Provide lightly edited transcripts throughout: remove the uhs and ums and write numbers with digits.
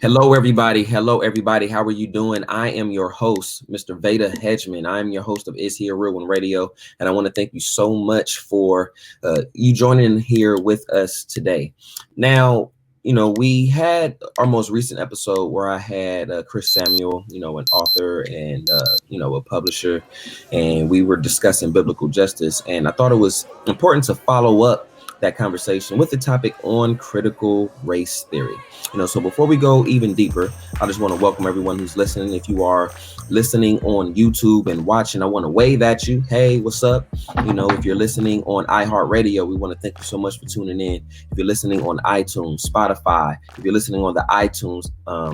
Hello, everybody. Hello, everybody. How are you doing? I am your host, Mr. Vada Hedgman. I am your host of IsHeARealOne Radio, and I want to thank you so much for you joining here with us today. Now, we had our most recent episode where I had Chris Samuel, an author and, a publisher, and we were discussing biblical justice. And I thought it was important to follow up that conversation with the topic on critical race theory. So before we go even deeper, I just want to welcome everyone who's listening. If you are listening on YouTube and watching, I want to wave at you. Hey, what's up? If you're listening on iHeartRadio, we want to thank you so much for tuning in. If you're listening on iTunes, Spotify, if you're listening on the iTunes,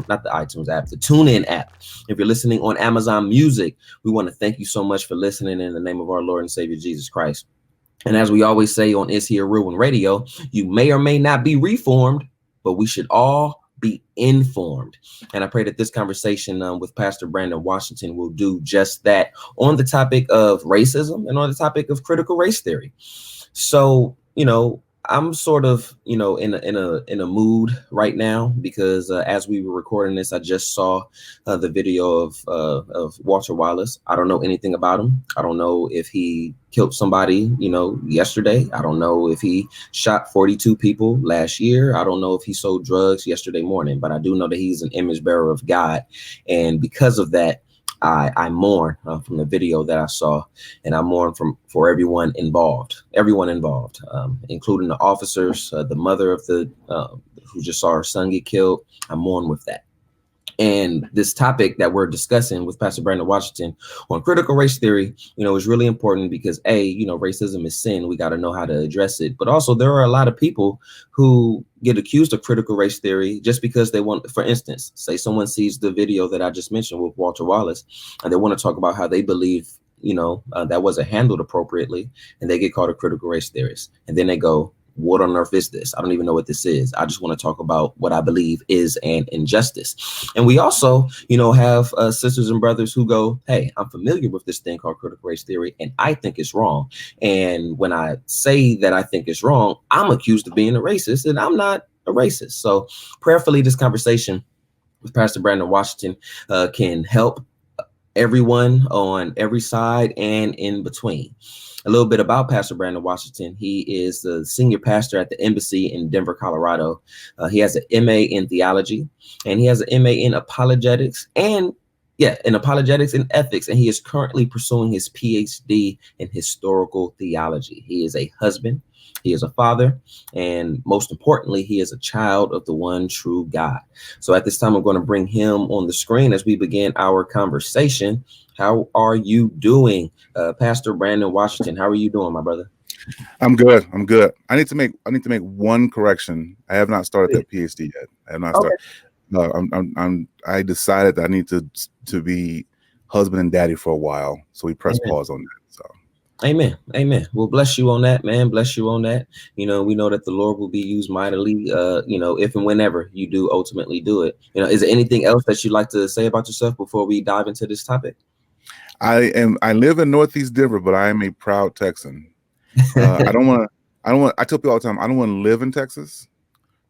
not the iTunes app, the TuneIn app. If you're listening on Amazon Music, we want to thank you so much for listening in the name of our Lord and Savior, Jesus Christ. And as we always say on IsHeARealOne Radio, you may or may not be reformed, but we should all be informed. And I pray that this conversation with Pastor Brandon Washington will do just that on the topic of racism and on the topic of critical race theory. So, I'm sort of, in a mood right now because as we were recording this, I just saw the video of Walter Wallace. I don't know anything about him. I don't know if he killed somebody, yesterday. I don't know if he shot 42 people last year. I don't know if he sold drugs yesterday morning, but I do know that he's an image bearer of God. And because of that, I mourn from the video that I saw, and I mourn for everyone involved, including the officers, the mother of the who just saw her son get killed. I mourn with that. And this topic that we're discussing with Pastor Brandon Washington on critical race theory, is really important because racism is sin. We got to know how to address it. But also there are a lot of people who get accused of critical race theory just because they want, for instance, say someone sees the video that I just mentioned with Walter Wallace, and they want to talk about how they believe, that wasn't handled appropriately, and they get called a critical race theorist. And then they go, what on earth is this? I don't even know what this is. I just want to talk about what I believe is an injustice. And we also, have sisters and brothers who go, hey, I'm familiar with this thing called critical race theory, and I think it's wrong. And when I say that I think it's wrong, I'm accused of being a racist, and I'm not a racist. So prayerfully, this conversation with Pastor Brandon Washington can help everyone on every side and in between. A little bit about Pastor Brandon Washington. He is the senior pastor at the embassy in Denver, Colorado. He has an MA in theology, and he has an MA in apologetics and ethics. And he is currently pursuing his PhD in historical theology. He is a husband. He is a father, and most importantly, he is a child of the one true God. So at this time, I'm going to bring him on the screen as we begin our conversation. How are you doing, Pastor Brandon Washington? How are you doing, my brother? I'm good. I need to make one correction. I have not started that PhD yet. I have not started. No, I decided that I need to be husband and daddy for a while. So we press pause on that. So. Amen. Well, bless you on that, man. Bless you on that. We know that the Lord will be used mightily, if and whenever you do ultimately do it. Is there anything else that you'd like to say about yourself before we dive into this topic? I live in Northeast Denver, but I am a proud Texan. I tell people all the time, I don't want to live in Texas,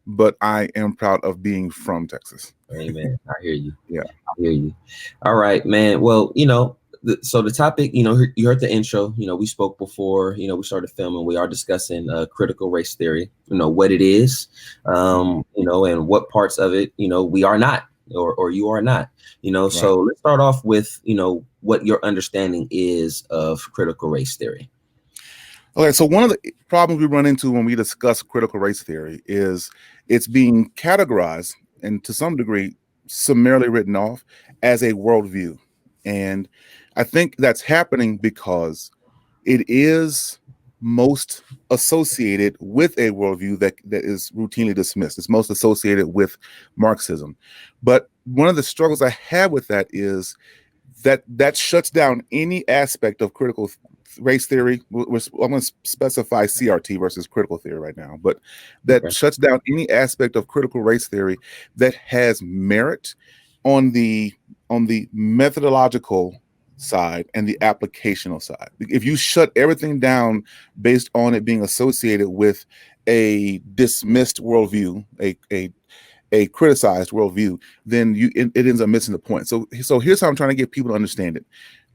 but I am proud of being from Texas. Amen. I hear you. Yeah. I hear you. All right, man. Well, so the topic, you heard the intro, we spoke before, we started filming. We are discussing critical race theory, what it is, and what parts of it, we are not, or you are not, right. So let's start off with, what your understanding is of critical race theory. Okay, so one of the problems we run into when we discuss critical race theory is it's being categorized and to some degree summarily written off as a worldview. And I think that's happening because it is most associated with a worldview that is routinely dismissed. It's most associated with Marxism. But one of the struggles I have with that is that shuts down any aspect of critical race theory. I'm going to specify CRT versus critical theory right now, but that shuts down any aspect of critical race theory that has merit on the methodological side and the applicational side. If you shut everything down based on it being associated with a dismissed worldview, a criticized worldview, then it ends up missing the point. So here's how I'm trying to get people to understand it.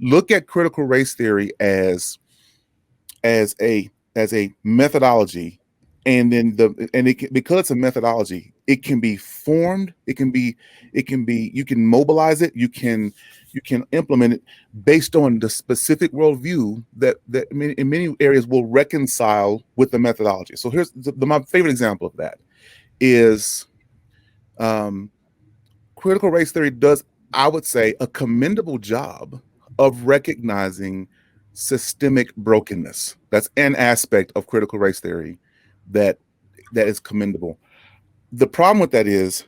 Look at critical race theory as a methodology, and then because it's a methodology, it can be formed, you can mobilize it, you can implement it based on the specific worldview that in many areas will reconcile with the methodology. So here's my favorite example of that is critical race theory does, I would say, a commendable job of recognizing systemic brokenness. That's an aspect of critical race theory that is commendable. The problem with that is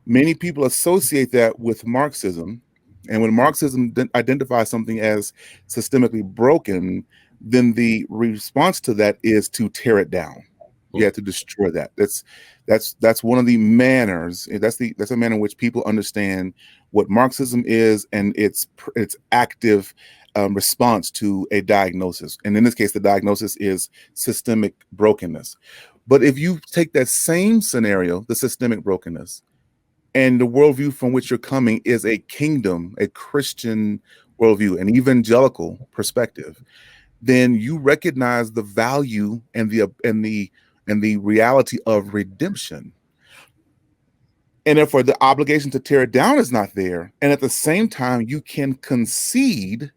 many people associate that with Marxism, and when Marxism identifies something as systemically broken, then the response to that is to tear it down. You have to destroy that. That's one of the manners. That's a manner in which people understand what Marxism is and its active response to a diagnosis. And in this case, the diagnosis is systemic brokenness. But if you take that same scenario, the systemic brokenness, and the worldview from which you're coming is a kingdom, a Christian worldview, an evangelical perspective, then you recognize the value and the reality of redemption. And therefore, the obligation to tear it down is not there. And at the same time, you can concede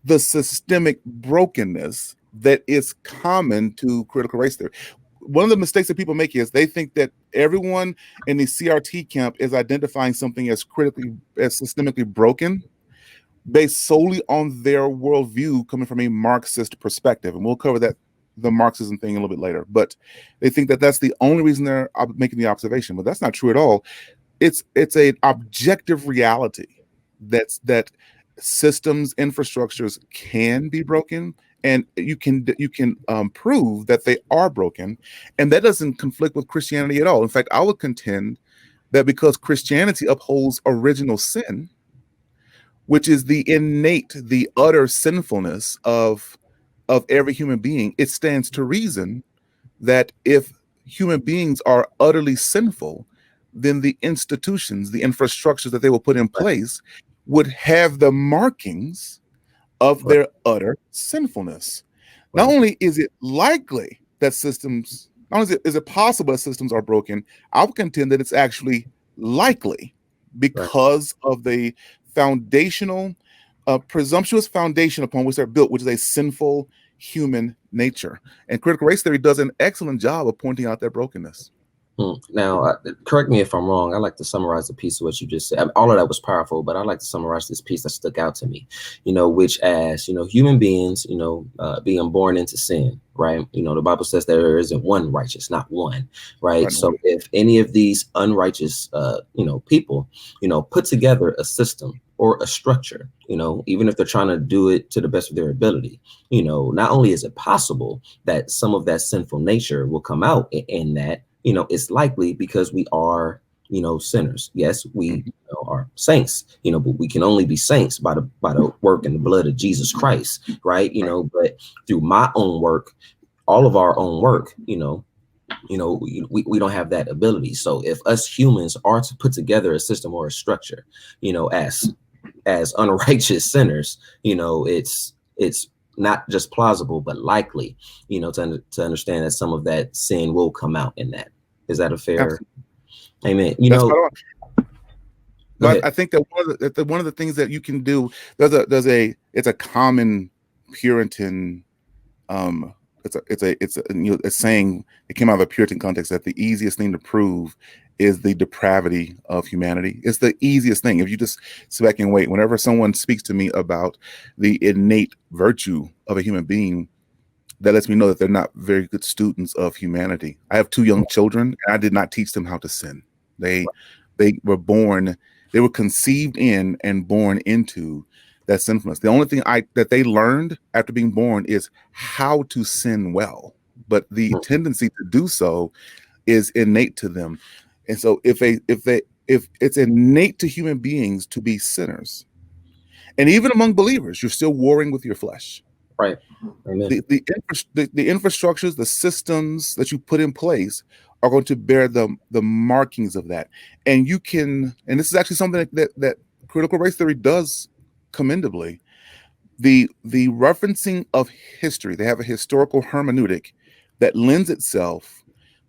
the systemic brokenness that is common to critical race theory. One of the mistakes that people make is they think that everyone in the CRT camp is identifying something as systemically broken based solely on their worldview coming from a Marxist perspective. And we'll cover the Marxism thing a little bit later. But they think that that's the only reason they're making the observation. But that's not true at all. It's an objective reality that systems, infrastructures can be broken, and you can prove that they are broken, and that doesn't conflict with Christianity at all. In fact, I would contend that because Christianity upholds original sin, which is the utter sinfulness of every human being, it stands to reason that if human beings are utterly sinful, then the institutions, the infrastructures that they will put in place would have the markings of their utter sinfulness. Not only is it likely that systems, not only is it possible that systems are broken, I would contend that it's actually likely because of the foundational, presumptuous foundation upon which they're built, which is a sinful human nature. And critical race theory does an excellent job of pointing out that brokenness. Now, correct me if I'm wrong. I like to summarize the piece of what you just said. I mean, all of that was powerful, but I like to summarize this piece that stuck out to me, which as, human beings, being born into sin, right? The Bible says there isn't one righteous, not one, right? So if any of these unrighteous, people, put together a system or a structure, even if they're trying to do it to the best of their ability, not only is it possible that some of that sinful nature will come out in that, it's likely because we are, sinners. Yes, we are saints, but we can only be saints by the work and the blood of Jesus Christ, right? But through my own work, all of our own work, we don't have that ability. So if us humans are to put together a system or a structure, as unrighteous sinners, it's not just plausible, but likely, to understand that some of that sin will come out in that. Is that a fair? Amen. But I think that one of the things that you can do, it's a common Puritan, it's a saying. It came out of a Puritan context that the easiest thing to prove is the depravity of humanity. It's the easiest thing. If you just sit back and wait, whenever someone speaks to me about the innate virtue of a human being, that lets me know that they're not very good students of humanity. I have 2 young children, and I did not teach them how to sin. They were conceived in and born into that sinfulness. The only thing that they learned after being born is how to sin well, but the tendency to do so is innate to them. And so if it's innate to human beings to be sinners, and even among believers, you're still warring with your flesh. Right. Amen. The infrastructures, the systems that you put in place are going to bear the markings of that. And you can, and this is actually something that critical race theory does commendably. The referencing of history, they have a historical hermeneutic that lends itself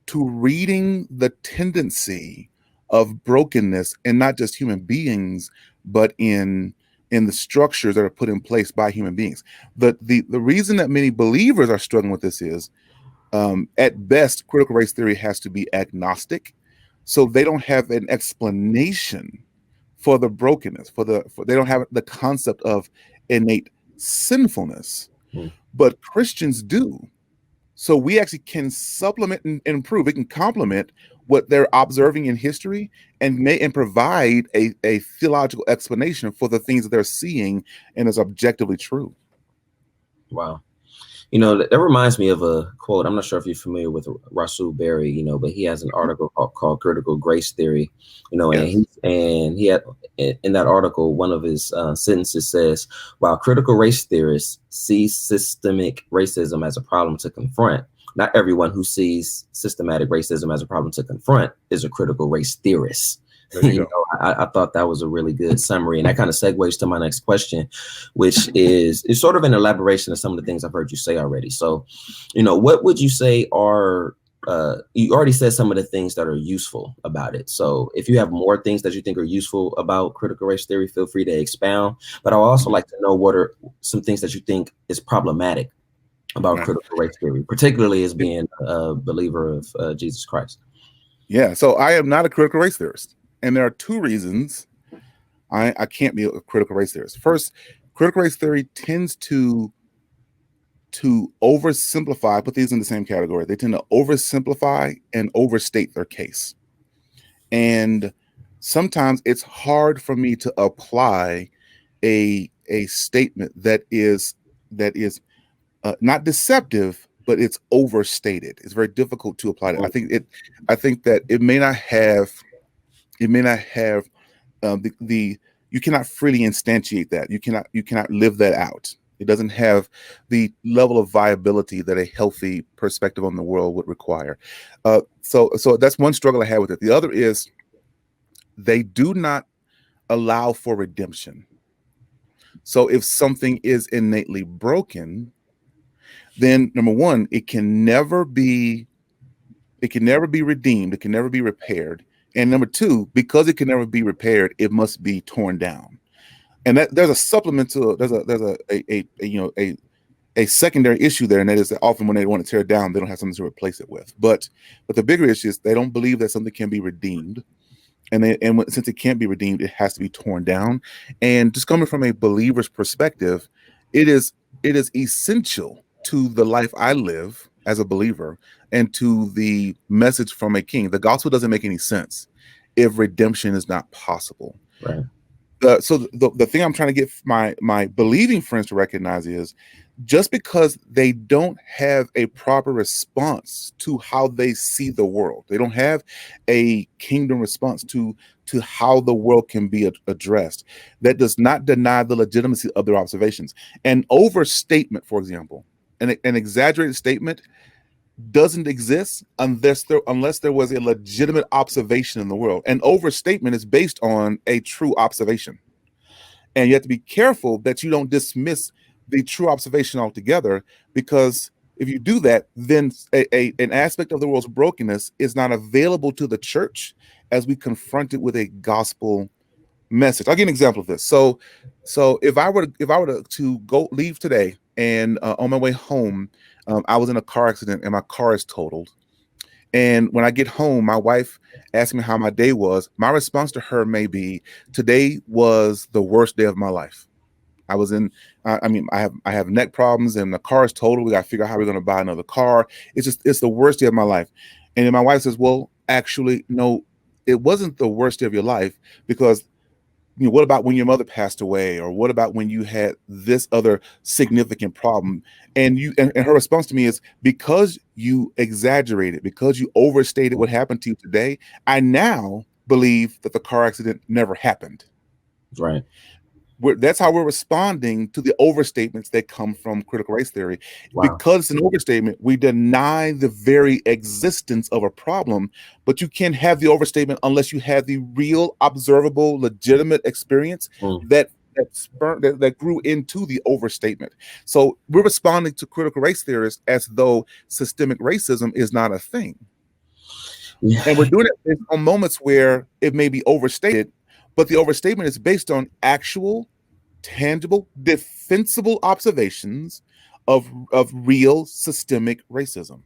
to reading the tendency of brokenness in not just human beings, but in the structures that are put in place by human beings. The reason that many believers are struggling with this is, at best, critical race theory has to be agnostic, so they don't have an explanation for the brokenness, they don't have the concept of innate sinfulness, but Christians do. So we actually can supplement and improve. We can complement what they're observing in history and provide a theological explanation for the things that they're seeing and is objectively true. Wow. You know, that reminds me of a quote. I'm not sure if you're familiar with Russell Berry, you know, but he has an article called Critical Grace Theory, you know, Yes. and he had in that article, one of his sentences says, while critical race theorists see systemic racism as a problem to confront, not everyone who sees systematic racism as a problem to confront is a critical race theorist. You know, I thought that was a really good summary, and that kind of segues to my next question, which is sort of an elaboration of some of the things I've heard you say already. So, you know, what would you say are you already said some of the things that are useful about it. So if you have more things that you think are useful about critical race theory, feel free to expound. But I would also like to know what are some things that you think is problematic about critical race theory, particularly as being a believer of Jesus Christ. Yeah, so I am not a critical race theorist. And there are two reasons I can't be a critical race theorist. First, critical race theory tends to oversimplify, put these in the same category. They tend to oversimplify and overstate their case. And sometimes it's hard for me to apply a statement that is not deceptive, but it's overstated. It's very difficult to apply that. I think that it may not have you cannot freely instantiate that. You cannot live that out. It doesn't have the level of viability that a healthy perspective on the world would require. So that's one struggle I have with it. The other is they do not allow for redemption. So if something is innately broken, then number one, it can never be redeemed. It can never be repaired. And number two, because it can never be repaired, it must be torn down. And that there's a supplement to there's a secondary issue there, and that is that often when they want to tear it down, they don't have something to replace it with. But the bigger issue is they don't believe that something can be redeemed, and since it can't be redeemed, it has to be torn down. And just coming from a believer's perspective, it is essential to the life I live as a believer and to the message from a king. The gospel doesn't make any sense if redemption is not possible. Right. So the thing I'm trying to get my believing friends to recognize is just because they don't have a proper response to how they see the world, they don't have a kingdom response to how the world can be addressed, that does not deny the legitimacy of their observations. An overstatement, for example, an exaggerated statement doesn't exist unless there was a legitimate observation in the world. An overstatement is based on a true observation. And you have to be careful that you don't dismiss the true observation altogether, because if you do that, then an aspect of the world's brokenness is not available to the church as we confront it with a gospel message. I'll give an example of this. So if I were to go leave today and on my way home, I was in a car accident and my car is totaled. And when I get home, my wife asked me how my day was. My response to her may be, today was the worst day of my life. I was in, I have neck problems and the car is totaled. We got to figure out how we're going to buy another car. It's the worst day of my life. And then my wife says, well, actually, no, it wasn't the worst day of your life, because what about when your mother passed away? Or what about when you had this other significant problem? And her response to me is, because you exaggerated, because you overstated what happened to you today, I now believe that the car accident never happened. Right. That's how we're responding to the overstatements that come from critical race theory. Wow. Because it's an overstatement, we deny the very existence of a problem, but you can't have the overstatement unless you have the real, observable, legitimate experience that grew into the overstatement. So we're responding to critical race theorists as though systemic racism is not a thing. Yeah. And we're doing it on moments where it may be overstated, but the overstatement is based on actual, tangible, defensible observations of real systemic racism.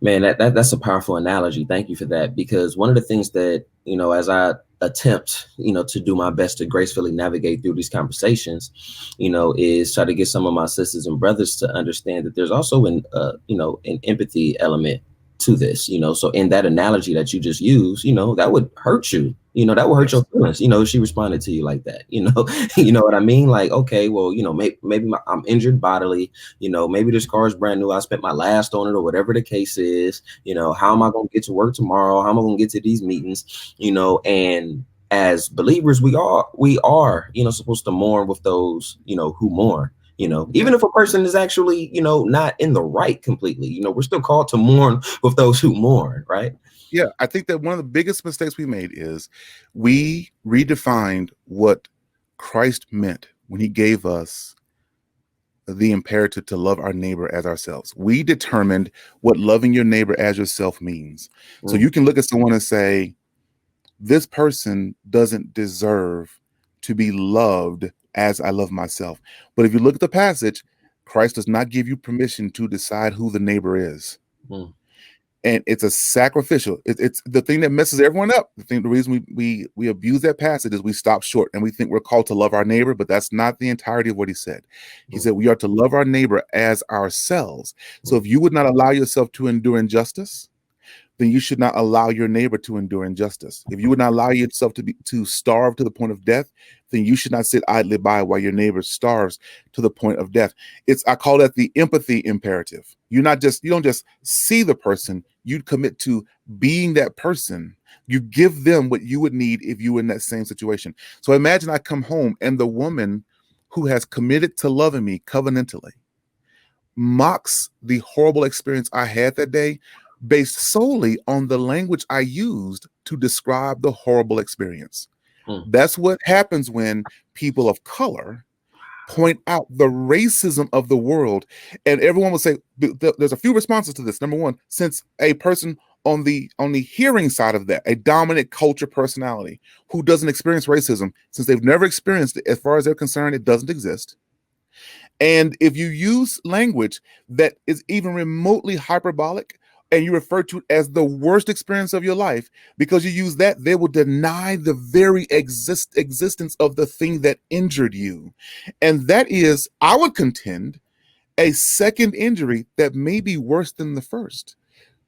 Man, that's a powerful analogy. Thank you for that. Because one of the things that, as I attempt, to do my best to gracefully navigate through these conversations, is try to get some of my sisters and brothers to understand that there's also an empathy element to this, so in that analogy that you just used, that would hurt you, that would hurt your feelings, if she responded to you like that, you know what I mean? Like, okay, well, maybe I'm injured bodily, maybe this car is brand new. I spent my last on it or whatever the case is, how am I going to get to work tomorrow? How am I going to get to these meetings, and as believers, we are, supposed to mourn with those, who mourn. Even if a person is actually, not in the right completely, we're still called to mourn with those who mourn, right? Yeah, I think that one of the biggest mistakes we made is we redefined what Christ meant when he gave us the imperative to love our neighbor as ourselves. We determined what loving your neighbor as yourself means. So you can look at someone and say, this person doesn't deserve to be loved as I love myself. But if you look at the passage, Christ does not give you permission to decide who the neighbor is. And it's a sacrificial. It's the thing that messes everyone up. The reason we abuse that passage is we stop short and we think we're called to love our neighbor, but that's not the entirety of what he said. He said we are to love our neighbor as ourselves. So if you would not allow yourself to endure injustice, then you should not allow your neighbor to endure injustice. If you would not allow yourself to starve to the point of death, then you should not sit idly by while your neighbor starves to the point of death. I call that the empathy imperative. You don't just see the person, you commit to being that person. You give them what you would need if you were in that same situation. So imagine I come home and the woman who has committed to loving me covenantally mocks the horrible experience I had that day based solely on the language I used to describe the horrible experience. That's what happens when people of color point out the racism of the world. And everyone will say, there's a few responses to this. Number one, since a person on the hearing side of that, a dominant culture personality who doesn't experience racism, since they've never experienced it, as far as they're concerned, it doesn't exist. And if you use language that is even remotely hyperbolic, and you refer to it as the worst experience of your life, because you use that, they will deny the very existence of the thing that injured you. And that is, I would contend, a second injury that may be worse than the first.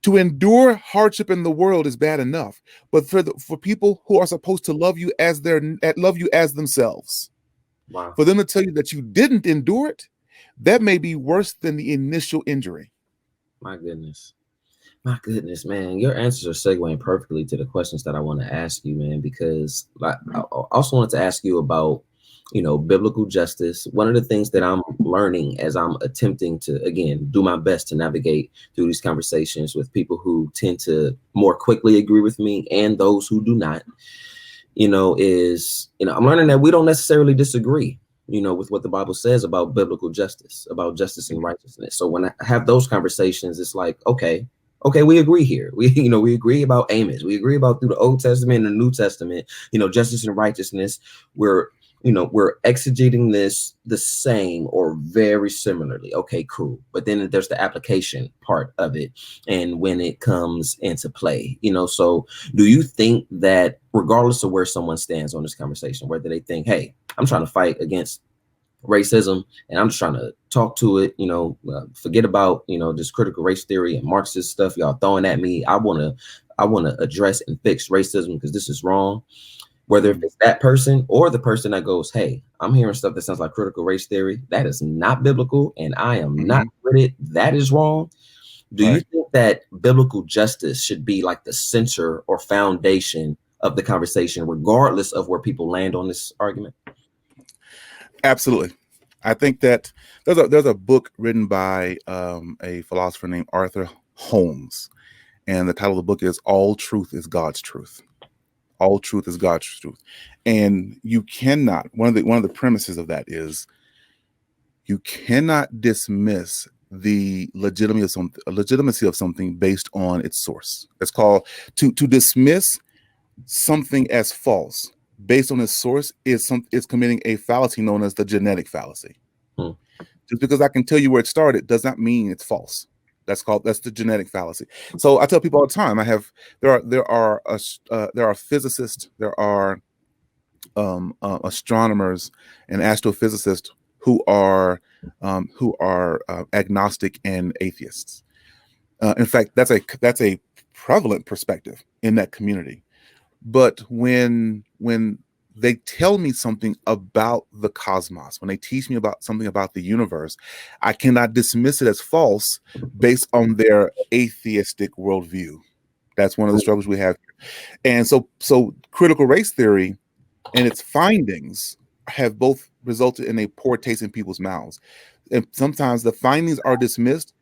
To endure hardship in the world is bad enough, but for people who are supposed to love you as themselves, wow, for them to tell you that you didn't endure it, that may be worse than the initial injury. My goodness, man, your answers are segueing perfectly to the questions that I want to ask you, man, because I also wanted to ask you about, biblical justice. One of the things that I'm learning as I'm attempting to, again, do my best to navigate through these conversations with people who tend to more quickly agree with me and those who do not, is, I'm learning that we don't necessarily disagree, with what the Bible says about biblical justice, about justice and righteousness. So when I have those conversations, it's like, okay, we agree here. We agree about Amos. We agree about through the Old Testament and the New Testament, justice and righteousness. We're exegeting this the same or very similarly. Okay, cool. But then there's the application part of it. And when it comes into play, so do you think that regardless of where someone stands on this conversation, whether they think, hey, I'm trying to fight against racism and I'm just trying to talk to it, forget about, this critical race theory and Marxist stuff y'all throwing at me. I want to address and fix racism because this is wrong. Whether it's that person or the person that goes, hey, I'm hearing stuff that sounds like critical race theory. That is not biblical and I am not with it. That is wrong. Do you think that biblical justice should be like the center or foundation of the conversation, regardless of where people land on this argument? Absolutely. I think that there's a book written by a philosopher named Arthur Holmes, and the title of the book is "All Truth is God's Truth." All truth is God's truth, and you cannot. One of the premises of that is you cannot dismiss the legitimacy of something based on its source. It's called to dismiss something as false based on its source is committing a fallacy known as the genetic fallacy. Hmm. Just because I can tell you where it started does not mean it's false. That's the genetic fallacy. So I tell people all the time. There are physicists, there are astronomers and astrophysicists who are agnostic and atheists. In fact, that's a prevalent perspective in that community. But when they tell me something about the cosmos, when they teach me about something about the universe, I cannot dismiss it as false based on their atheistic worldview. That's one of the struggles we have. And so critical race theory and its findings have both resulted in a poor taste in people's mouths. And sometimes the findings are dismissed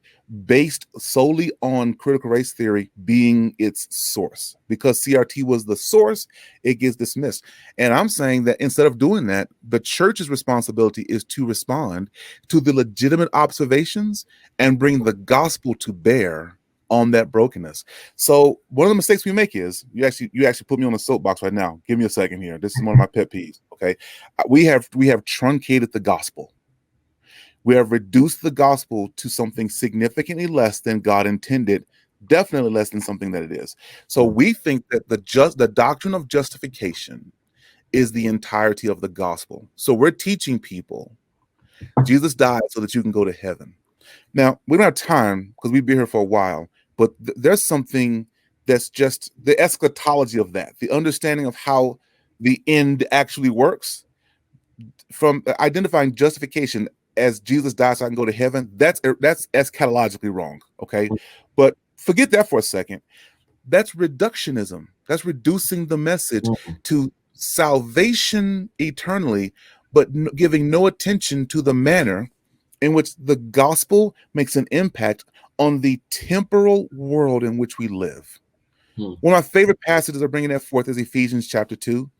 based solely on critical race theory being its source. Because CRT was the source, it gets dismissed. And I'm saying that instead of doing that, the church's responsibility is to respond to the legitimate observations and bring the gospel to bear on that brokenness. So one of the mistakes we make is you actually put me on a soapbox right now. Give me a second here. This is one of my pet peeves. Okay. We have truncated the gospel. We have reduced the gospel to something significantly less than God intended, definitely less than something that it is. So we think that the doctrine of justification is the entirety of the gospel. So we're teaching people Jesus died so that you can go to heaven. Now, we don't have time because we've been here for a while, but there's something that's just the eschatology of that, the understanding of how the end actually works, from identifying justification as Jesus died so I can go to heaven. That's eschatologically wrong. Okay. But forget that for a second. That's reductionism. That's reducing the message to salvation eternally, but giving no attention to the manner in which the gospel makes an impact on the temporal world in which we live. One of my favorite passages of bringing that forth is Ephesians chapter 2,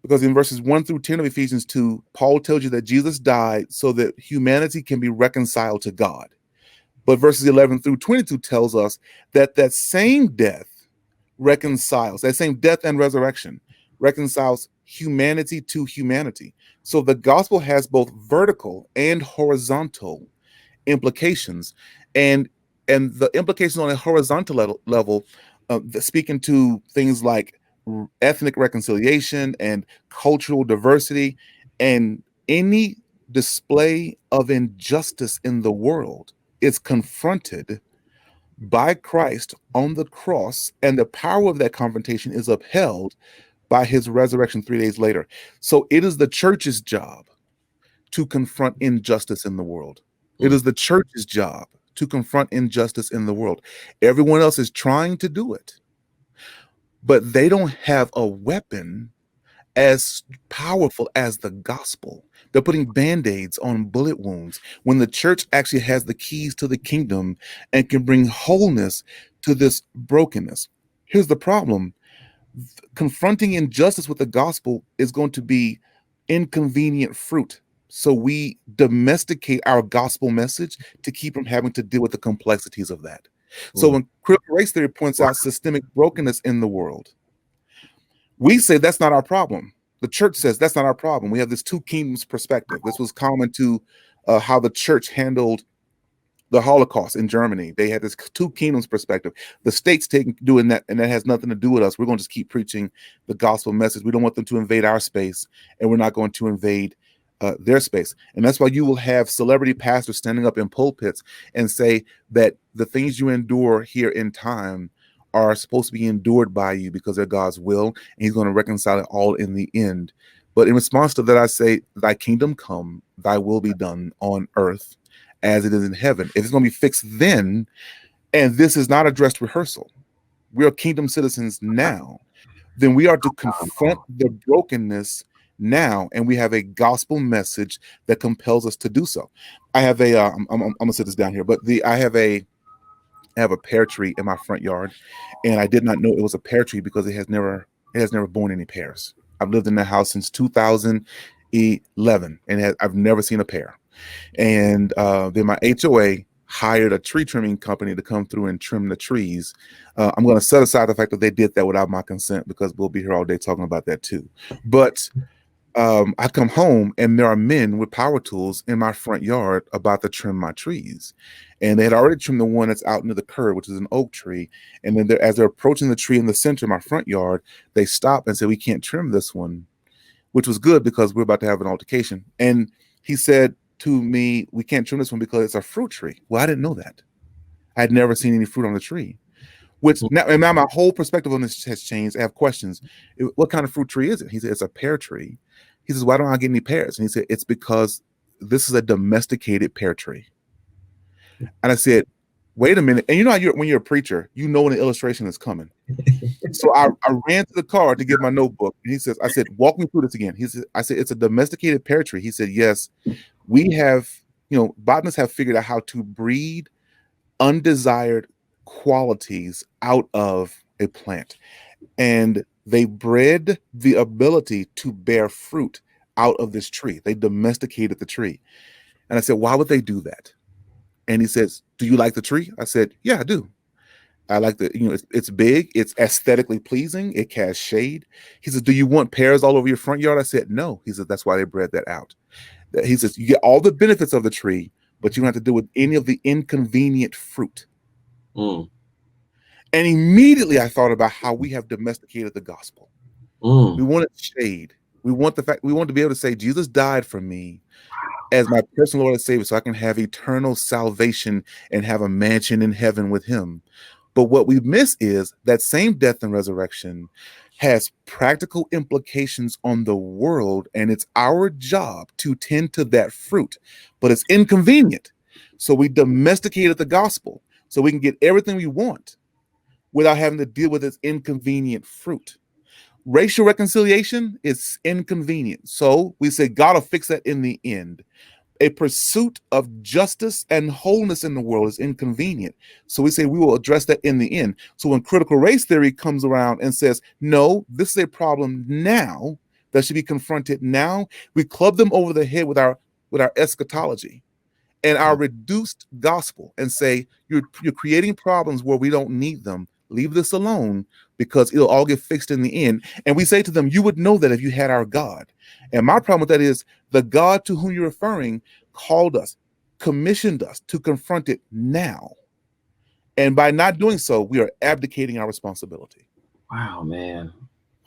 because in verses 1 through 10 of Ephesians 2, Paul tells you that Jesus died so that humanity can be reconciled to God. But verses 11 through 22 tells us that that same death and resurrection reconciles humanity to humanity. So the gospel has both vertical and horizontal implications, and the implications on a horizontal level, speaking to things like ethnic reconciliation and cultural diversity, and any display of injustice in the world is confronted by Christ on the cross, and the power of that confrontation is upheld by his resurrection 3 days later. So it is the church's job to confront injustice in the world. It is the church's job to confront injustice in the world. Everyone else is trying to do it, but they don't have a weapon as powerful as the gospel. They're putting band-aids on bullet wounds when the church actually has the keys to the kingdom and can bring wholeness to this brokenness. Here's the problem. Confronting injustice with the gospel is going to be inconvenient fruit. So we domesticate our gospel message to keep from having to deal with the complexities of that. So when critical race theory points out systemic brokenness in the world, we say that's not our problem. The church says that's not our problem. We have this two kingdoms perspective. This was common to how the church handled the Holocaust in Germany. They had this two kingdoms perspective. The state's doing that, and that has nothing to do with us. We're going to just keep preaching the gospel message. We don't want them to invade our space, and we're not going to invade their space. And that's why you will have celebrity pastors standing up in pulpits and say that the things you endure here in time are supposed to be endured by you because they're God's will, and he's going to reconcile it all in the end. But in response to that, I say, thy kingdom come, thy will be done on earth as it is in heaven. If it's going to be fixed then, and this is not a dress rehearsal, we are kingdom citizens now, then we are to confront the brokenness now, and we have a gospel message that compels us to do so. I have a I'm gonna sit this down here, but I have a pear tree in my front yard, and I did not know it was a pear tree because it has never borne any pears. I've lived in that house since 2011, and I've never seen a pear. And then my HOA hired a tree trimming company to come through and trim the trees. I'm going to set aside the fact that they did that without my consent, because we'll be here all day talking about that too. But I come home and there are men with power tools in my front yard about to trim my trees. And they had already trimmed the one that's out near the curb, which is an oak tree. And then as they're approaching the tree in the center of my front yard, they stop and say, "We can't trim this one," which was good because we're about to have an altercation. And he said to me, "We can't trim this one because it's a fruit tree." Well, I didn't know that. I had never seen any fruit on the tree. Which now my whole perspective on this has changed. I have questions. What kind of fruit tree is it? He said, "It's a pear tree." He says, "Why don't I get any pears?" And he said, "It's because this is a domesticated pear tree." And I said, "Wait a minute." And you know how when you're a preacher, you know when an illustration is coming. So I ran to the car to get my notebook. And he says, I said, "Walk me through this again." I said, "It's a domesticated pear tree." He said, "Yes, we have, botanists have figured out how to breed undesired qualities out of a plant. And they bred the ability to bear fruit out of this tree. They domesticated the tree." And I said, "Why would they do that?" And he says, "Do you like the tree?" I said, "Yeah, I do. I like it's big, it's aesthetically pleasing, it casts shade." He says, "Do you want pears all over your front yard?" I said, "No." He said, "That's why they bred that out." He says, "You get all the benefits of the tree, but you don't have to deal with any of the inconvenient fruit." Mm. And immediately I thought about how we have domesticated the gospel. We wanted shade. We want to be able to say, "Jesus died for me as my personal Lord and Savior so I can have eternal salvation and have a mansion in heaven with him." But what we miss is that same death and resurrection has practical implications on the world, and it's our job to tend to that fruit, but it's inconvenient. So we domesticated the gospel so we can get everything we want without having to deal with its inconvenient fruit. Racial reconciliation is inconvenient. So we say God will fix that in the end. A pursuit of justice and wholeness in the world is inconvenient. So we say we will address that in the end. So when critical race theory comes around and says, "No, this is a problem now that should be confronted now," we club them over the head with our eschatology and our reduced gospel and say, you're creating problems where we don't need them. Leave this alone because it'll all get fixed in the end. And we say to them, "You would know that if you had our God." And my problem with that is the God to whom you're referring called us, commissioned us to confront it now. And by not doing so, we are abdicating our responsibility. Wow, man.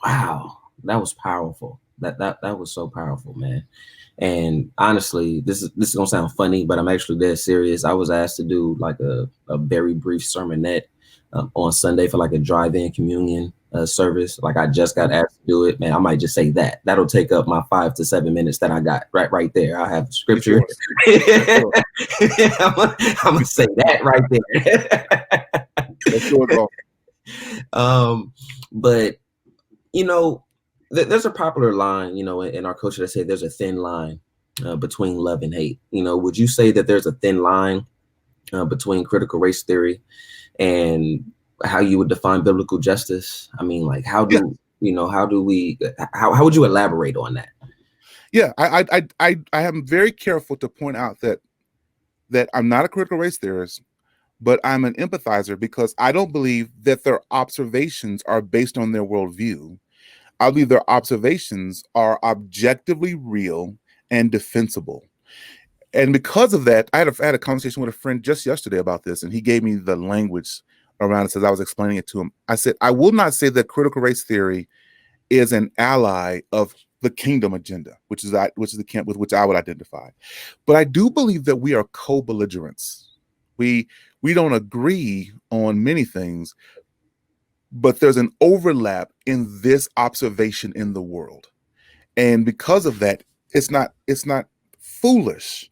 Wow. That was powerful. That was so powerful, man. And honestly, this is gonna sound funny, but I'm actually dead serious. I was asked to do like a very brief sermonette on Sunday for like a drive-in communion service. Like I just got asked to do it, man. I might just say that. That'll take up my 5 to 7 minutes that I got right there. I have scripture. I'm gonna say that right there. But there's a popular line, in our culture that say there's a thin line between love and hate. Would you say that there's a thin line between critical race theory and how you would define biblical justice? I mean, like, how would you elaborate on that? Yeah, I am very careful to point out that I'm not a critical race theorist, but I'm an empathizer, because I don't believe that their observations are based on their worldview. I believe their observations are objectively real and defensible. And because of that, I had a conversation with a friend just yesterday about this, and he gave me the language around it as I was explaining it to him. I said, "I will not say that critical race theory is an ally of the kingdom agenda, which is the camp with which I would identify. But I do believe that we are co-belligerents. We don't agree on many things, but there's an overlap in this observation in the world. And because of that, it's not foolish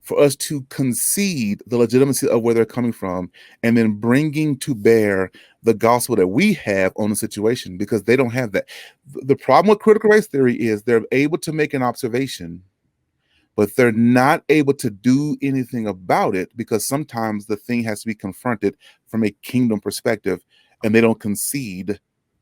for us to concede the legitimacy of where they're coming from and then bringing to bear the gospel that we have on the situation, because they don't have that. The problem with critical race theory is they're able to make an observation, but they're not able to do anything about it, because sometimes the thing has to be confronted from a kingdom perspective, and they don't concede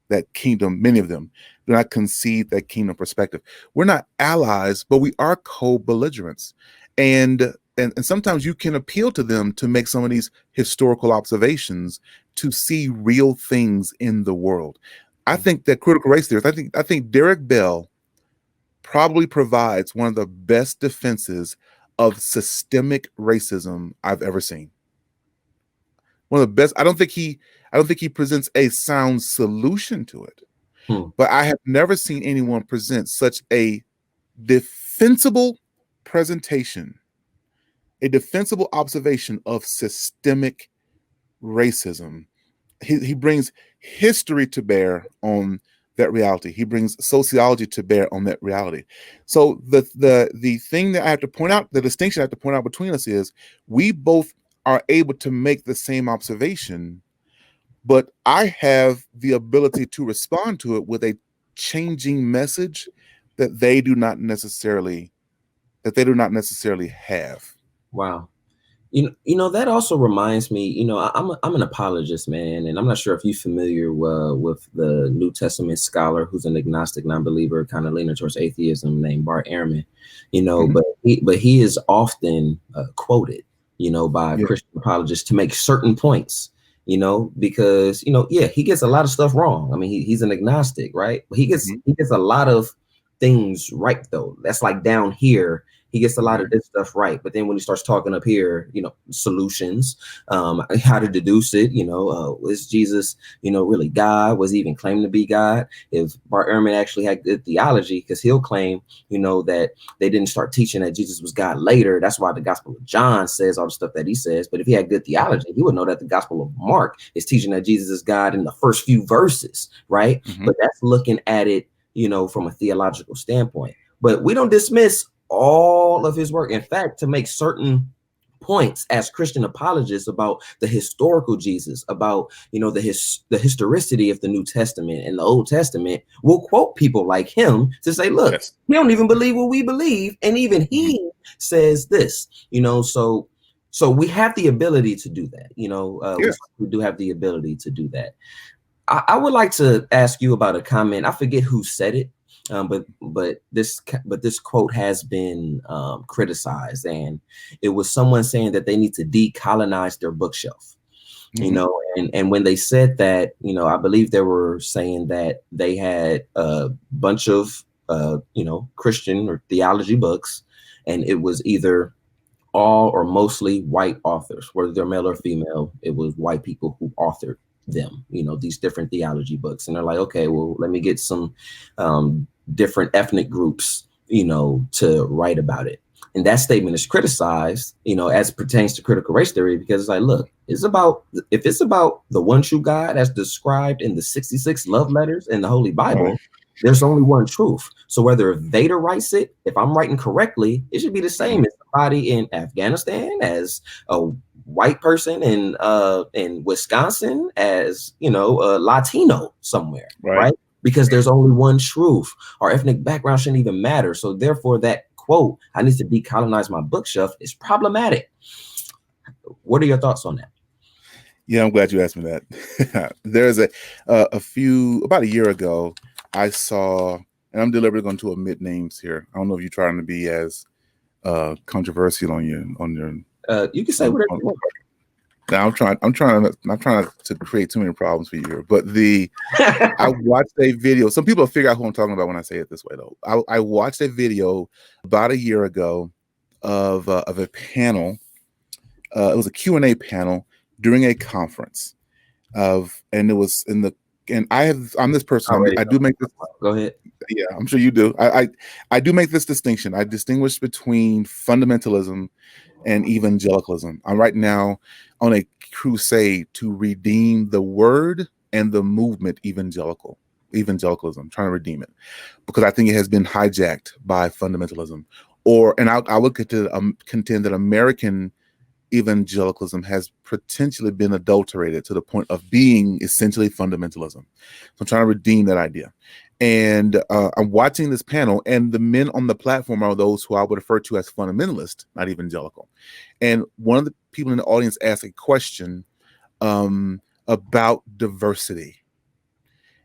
that kingdom. Many of them do not concede that kingdom perspective. We're not allies, but we are co-belligerents. And sometimes you can appeal to them to make some of these historical observations to see real things in the world. I think that critical race theorists, I think Derek Bell probably provides one of the best defenses of systemic racism I've ever seen. One of the best. I don't think he presents a sound solution to it, but I have never seen anyone present such a defensible presentation, a defensible observation of systemic racism. He brings history to bear on that reality. He brings sociology to bear on that reality. So the thing that I have to point out, the distinction I have to point out between us is we both are able to make the same observation, but I have the ability to respond to it with a changing message that they do not necessarily have. Wow. That also reminds me, I'm an apologist, man, and I'm not sure if you're familiar with the New Testament scholar who's an agnostic non-believer, kind of leaning towards atheism, named Bart Armstrong, but he is often quoted, by Christian apologists to make certain points, because, he gets a lot of stuff wrong. I mean, he's an agnostic, right? But he gets a lot of things right, though. That's like down here. He gets a lot of this stuff right, but then when he starts talking up here, solutions, how to deduce it, is Jesus, really God? Was he even claiming to be God? If Bart Ehrman actually had good theology, because he'll claim, that they didn't start teaching that Jesus was God later. That's why the Gospel of John says all the stuff that he says. But if he had good theology, he would know that the Gospel of Mark is teaching that Jesus is God in the first few verses, right? But that's looking at it, from a theological standpoint. But we don't dismiss all of his work. In fact, to make certain points as Christian apologists about the historical Jesus, about the historicity of the New Testament and the Old Testament, we'll quote people like him to say, look, we don't even believe what we believe, and even he says this, so we have the ability to do that. We do have the ability to do that. I would like to ask you about a comment. I forget who said it, but this quote has been criticized, and it was someone saying that they need to decolonize their bookshelf. And when they said that, I believe they were saying that they had a bunch of Christian or theology books, and it was either all or mostly white authors, whether they're male or female. It was white people who authored them, these different theology books. And they're like, okay, well, let me get some different ethnic groups, to write about it. And that statement is criticized, as pertains to critical race theory, because it's like, look, if it's about the one true God as described in the 66 love letters in the Holy Bible, there's only one truth. So whether Vada writes it, if I'm writing correctly, it should be the same as somebody in Afghanistan, as a white person in Wisconsin, as a Latino somewhere, right? Because there's only one truth. Our ethnic background shouldn't even matter. So therefore, that quote, I need to decolonize my bookshelf, is problematic. What are your thoughts on that? Yeah, I'm glad you asked me that. There's about a year ago, I saw, and I'm deliberately going to omit names here. I don't know if you're trying to be as controversial on your. You can say whatever you want. Now I'm trying not to create too many problems for you here, but I watched a video. Some people will figure out who I'm talking about when I say it this way, though. I watched a video about a year ago of a panel. It was a Q&A panel during a conference and it was I'm this person. I do make this. Go ahead. Yeah, I'm sure you do. I do make this distinction. I distinguish between fundamentalism and evangelicalism. I'm right now on a crusade to redeem the word and the movement evangelicalism. I'm trying to redeem it because I think it has been hijacked by fundamentalism. I would contend that American evangelicalism has potentially been adulterated to the point of being essentially fundamentalism. So I'm trying to redeem that idea. And I'm watching this panel, and the men on the platform are those who I would refer to as fundamentalist, not evangelical. And one of the people in the audience asked a question about diversity.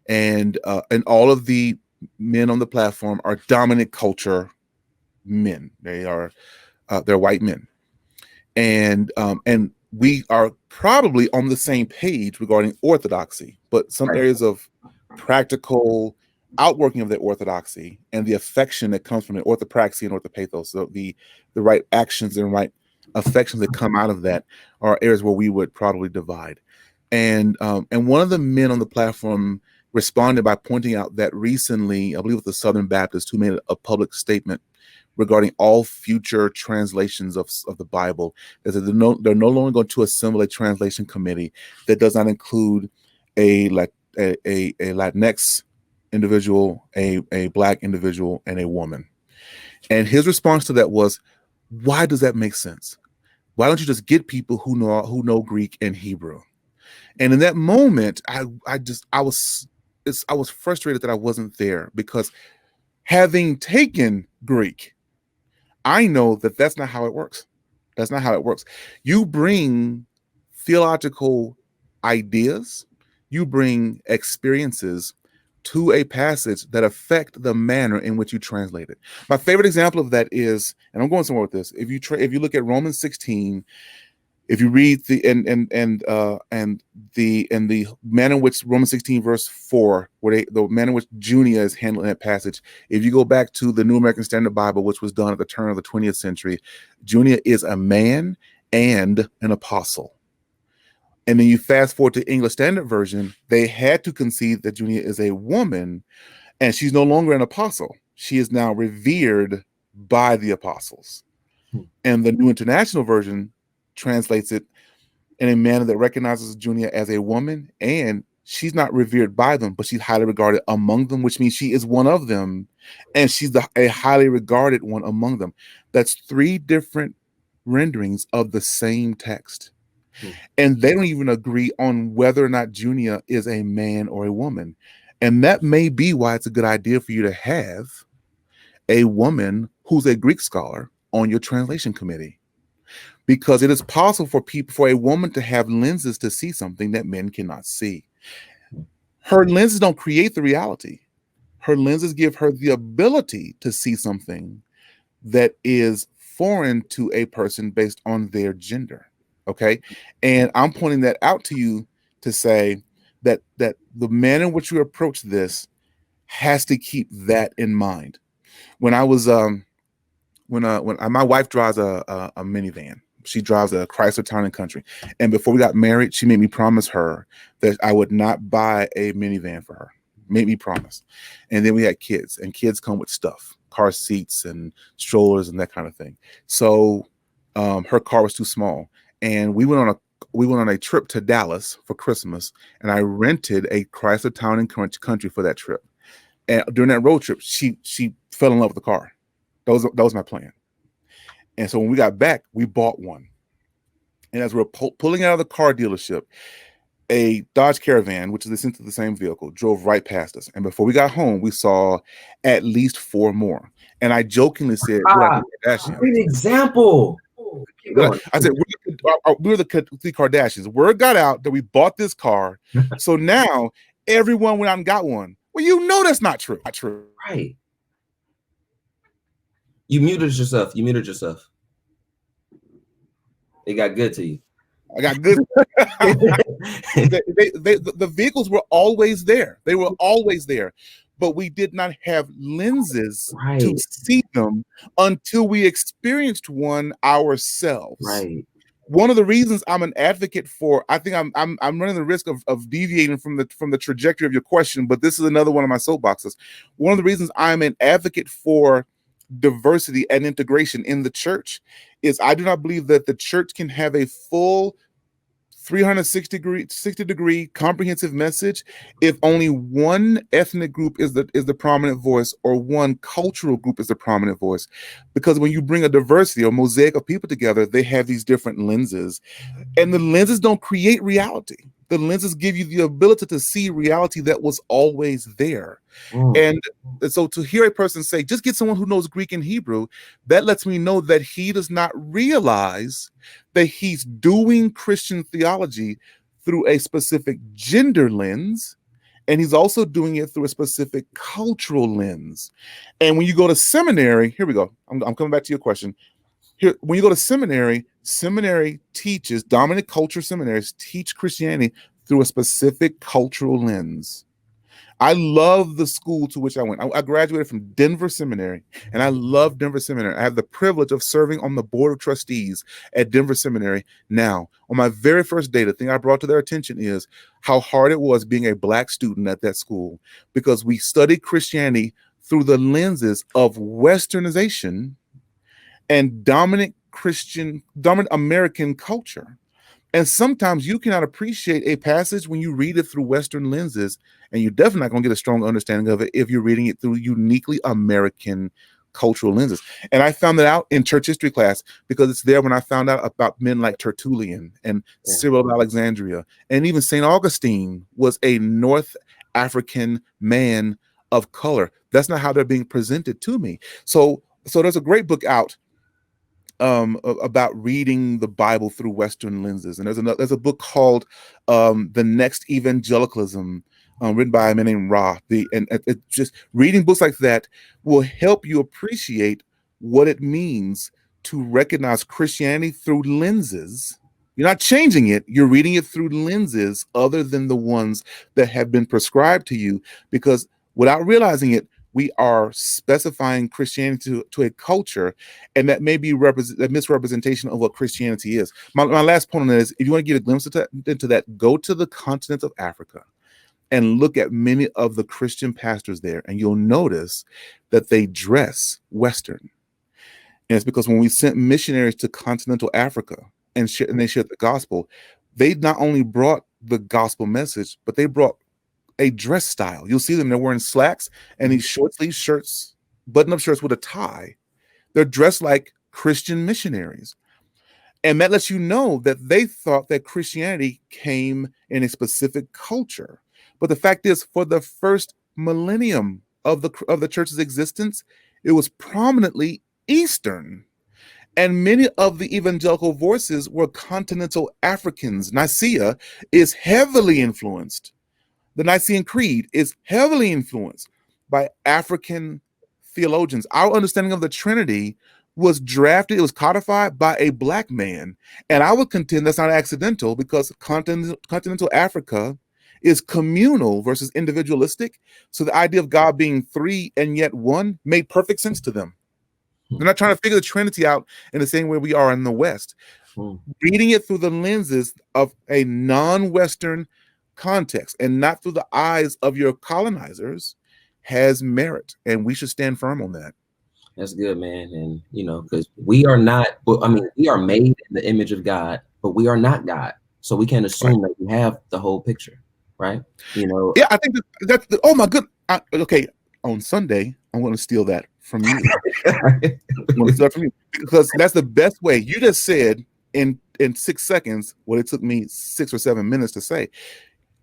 And all of the men on the platform are dominant culture men. They're white men. And we are probably on the same page regarding orthodoxy, but some areas of practical outworking of that orthodoxy and the affection that comes from it, orthopraxy and orthopathos, so the right actions and right affections that come out of that are areas where we would probably divide. And one of the men on the platform responded by pointing out that recently, I believe it was the Southern Baptist, who made a public statement regarding all future translations of the Bible, that they're no longer going to assemble a translation committee that does not include a Latinx individual, a Black individual, and a woman. And his response to that was, why does that make sense? Why don't you just get people who know Greek and Hebrew? And in that moment, I was frustrated that I wasn't there, because having taken Greek, I know that that's not how it works. That's not how it works. You bring theological ideas, you bring experiences to a passage that affect the manner in which you translate it. My favorite example of that is, and I'm going somewhere with this, if you look at Romans 16, if you read the manner in which Romans 16 verse 4, the manner in which Junia is handling that passage, if you go back to the New American Standard Bible, which was done at the turn of the 20th century, Junia is a man and an apostle. And then you fast forward to English Standard Version, they had to concede that Junia is a woman, and she's no longer an apostle. She is now revered by the apostles. And the New International Version translates it in a manner that recognizes Junia as a woman, and she's not revered by them, but she's highly regarded among them, which means she is one of them, and she's a highly regarded one among them. That's three different renderings of the same text. And they don't even agree on whether or not Junia is a man or a woman. And that may be why it's a good idea for you to have a woman who's a Greek scholar on your translation committee, because it is possible for a woman to have lenses to see something that men cannot see. Her lenses don't create the reality. Her lenses give her the ability to see something that is foreign to a person based on their gender. Okay. And I'm pointing that out to you to say that the manner in which you approach this has to keep that in mind. When I was when my wife drives a minivan. She drives a Chrysler Town and Country. And before we got married, she made me promise her that I would not buy a minivan for her. Made me promise. And then we had kids, and kids come with stuff, car seats and strollers and that kind of thing. So her car was too small. And we went on a trip to Dallas for Christmas, and I rented a Chrysler Town and Country for that trip. And during that road trip, she fell in love with the car. That was my plan. And so when we got back, we bought one. And as we're pulling out of the car dealership, a Dodge Caravan, which is essentially the same vehicle, drove right past us. And before we got home, we saw at least 4 more. And I jokingly said, great example. I said, we're the Kardashians. Word got out that we bought this car. So now everyone went out and got one. Well, you know that's not true. Not true. Right. You muted yourself. It got good to you. I got good. The vehicles were always there. They were always there. But we did not have lenses to see them until we experienced one ourselves. Right. One of the reasons I'm an advocate for, I think I'm running the risk of deviating from the trajectory of your question, but this is another one of my soapboxes. One of the reasons I'm an advocate for diversity and integration in the church is I do not believe that the church can have a full 360 degree comprehensive message if only one ethnic group is the prominent voice, or one cultural group is the prominent voice. Because when you bring a diversity or mosaic of people together, they have these different lenses, and the lenses don't create reality. The lenses give you the ability to see reality that was always there. And so to hear a person say, just get someone who knows Greek and Hebrew, that lets me know that he does not realize that he's doing Christian theology through a specific gender lens, and he's also doing it through a specific cultural lens. And when you go to seminary, here we go. I'm coming back to your question. Here, when you go to seminary, dominant culture seminaries teach Christianity through a specific cultural lens. I love the school to which I went. I graduated from Denver Seminary, and I love Denver Seminary. I have the privilege of serving on the board of trustees at Denver Seminary now. On my very first day, the thing I brought to their attention is how hard it was being a Black student at that school, because we studied Christianity through the lenses of Westernization and dominant American culture. And sometimes you cannot appreciate a passage when you read it through Western lenses, and you're definitely not going to get a strong understanding of it if you're reading it through uniquely American cultural lenses. And I found that out in church history class, because it's there when I found out about men like Tertullian and Cyril of Alexandria, and even St. Augustine was a North African man of color. That's not how they're being presented to me. So there's a great book out about reading the Bible through Western lenses, and there's a book called The Next Evangelicalism, written by a man named Ra. And just reading books like that will help you appreciate what it means to recognize Christianity through lenses. You're not changing it, you're reading it through lenses other than the ones that have been prescribed to you, because without realizing it, we are specifying Christianity to a culture, and that may be a misrepresentation of what Christianity is. My last point on that is, if you want to get a glimpse into that, go to the continent of Africa and look at many of the Christian pastors there, and you'll notice that they dress Western. And it's because when we sent missionaries to continental Africa and they shared the gospel, they not only brought the gospel message, but they brought a dress style. You'll see them, they're wearing slacks and these short sleeve shirts, button-up shirts with a tie. They're dressed like Christian missionaries. And that lets you know that they thought that Christianity came in a specific culture. But the fact is, for the first millennium of the church's existence, it was prominently Eastern. And many of the evangelical voices were continental Africans. Nicaea is heavily influenced. The Nicene Creed is heavily influenced by African theologians. Our understanding of the Trinity was drafted, it was codified by a Black man. And I would contend that's not accidental, because continental Africa is communal versus individualistic. So the idea of God being three and yet one made perfect sense to them. They're not trying to figure the Trinity out in the same way we are in the West. Reading it through the lenses of a non-Western context and not through the eyes of your colonizers has merit, and we should stand firm on that. That's good, man. And because we are not, we are made in the image of God, but we are not God, so we can't assume that we have the whole picture, right? Yeah, I think that's oh my good. Okay, on Sunday I'm going to steal that from you. I'm going to steal that from you, because that's the best way. You just said in 6 seconds what it took me 6 or 7 minutes to say.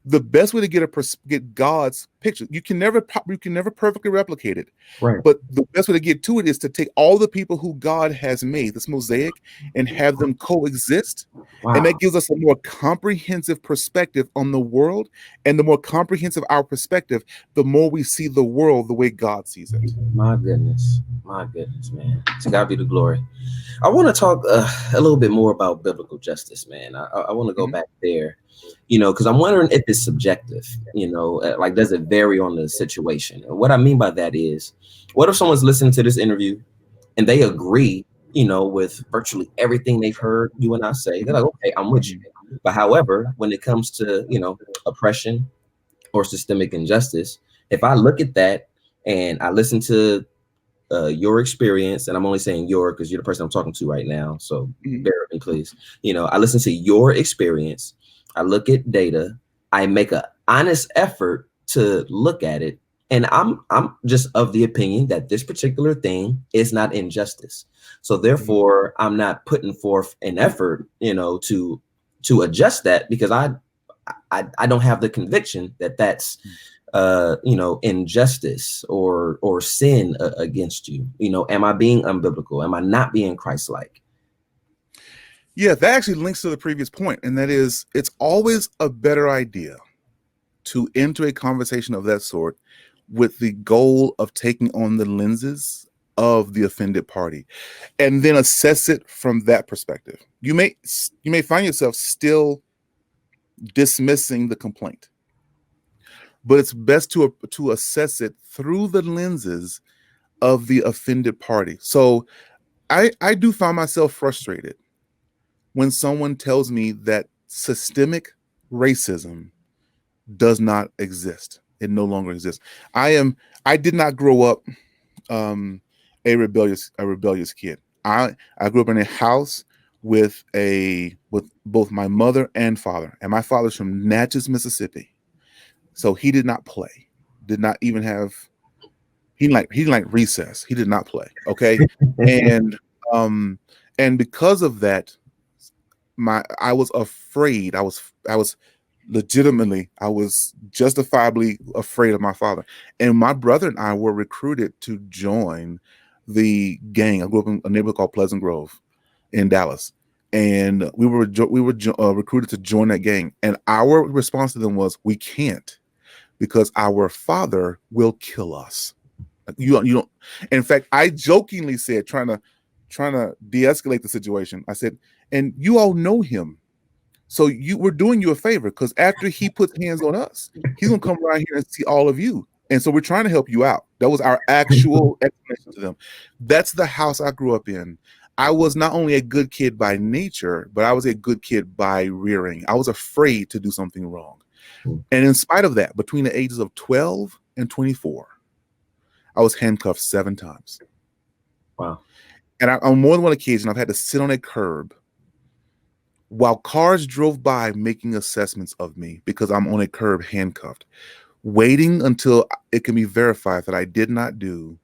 The best way to get God's picture, you can never perfectly replicate it, right? But the best way to get to it is to take all the people who God has made, this mosaic, and have them coexist. Wow. And that gives us a more comprehensive perspective on the world. And the more comprehensive our perspective, the more we see the world the way God sees it. My goodness, man. To God be the glory. I want to talk a little bit more about biblical justice, man. I want to go back there. Because I'm wondering if it's subjective, like, does it vary on the situation? And what I mean by that is, what if someone's listening to this interview and they agree, with virtually everything they've heard you and I say? They're like, okay, I'm with you. But however, when it comes to, oppression or systemic injustice, if I look at that and I listen to your experience, and I'm only saying your because you're the person I'm talking to right now, so bear with me, please. I listen to your experience. I look at data, I make an honest effort to look at it, and I'm just of the opinion that this particular thing is not injustice. So therefore, I'm not putting forth an effort, to adjust that, because I don't have the conviction that that's injustice or sin against you. Am I being unbiblical? Am I not being Christ-like? Yeah, that actually links to the previous point, and that is, it's always a better idea to enter a conversation of that sort with the goal of taking on the lenses of the offended party, and then assess it from that perspective. You may find yourself still dismissing the complaint, but it's best to assess it through the lenses of the offended party. So I do find myself frustrated when someone tells me that systemic racism does not exist. It no longer exists. I did not grow up a rebellious kid. I grew up in a house with both my mother and father, and my father's from Natchez, Mississippi. So he did not play. Did not even have he didn't like recess. He did not play. Okay. And because of that, I was afraid. I was legitimately, I was justifiably afraid of my father. And my brother and I were recruited to join the gang. I grew up in a neighborhood called Pleasant Grove in Dallas, and we were recruited to join that gang. And our response to them was, "We can't, because our father will kill us." You don't. In fact, I jokingly said, trying to de-escalate the situation, I said, "And you all know him. So we're doing you a favor, because after he puts hands on us, he's gonna come around here and see all of you. And so we're trying to help you out." That was our actual explanation to them. That's the house I grew up in. I was not only a good kid by nature, but I was a good kid by rearing. I was afraid to do something wrong. And in spite of that, between the ages of 12 and 24, I was handcuffed 7 times. Wow. And on more than one occasion, I've had to sit on a curb while cars drove by making assessments of me, because I'm on a curb handcuffed, waiting until it can be verified that I did not do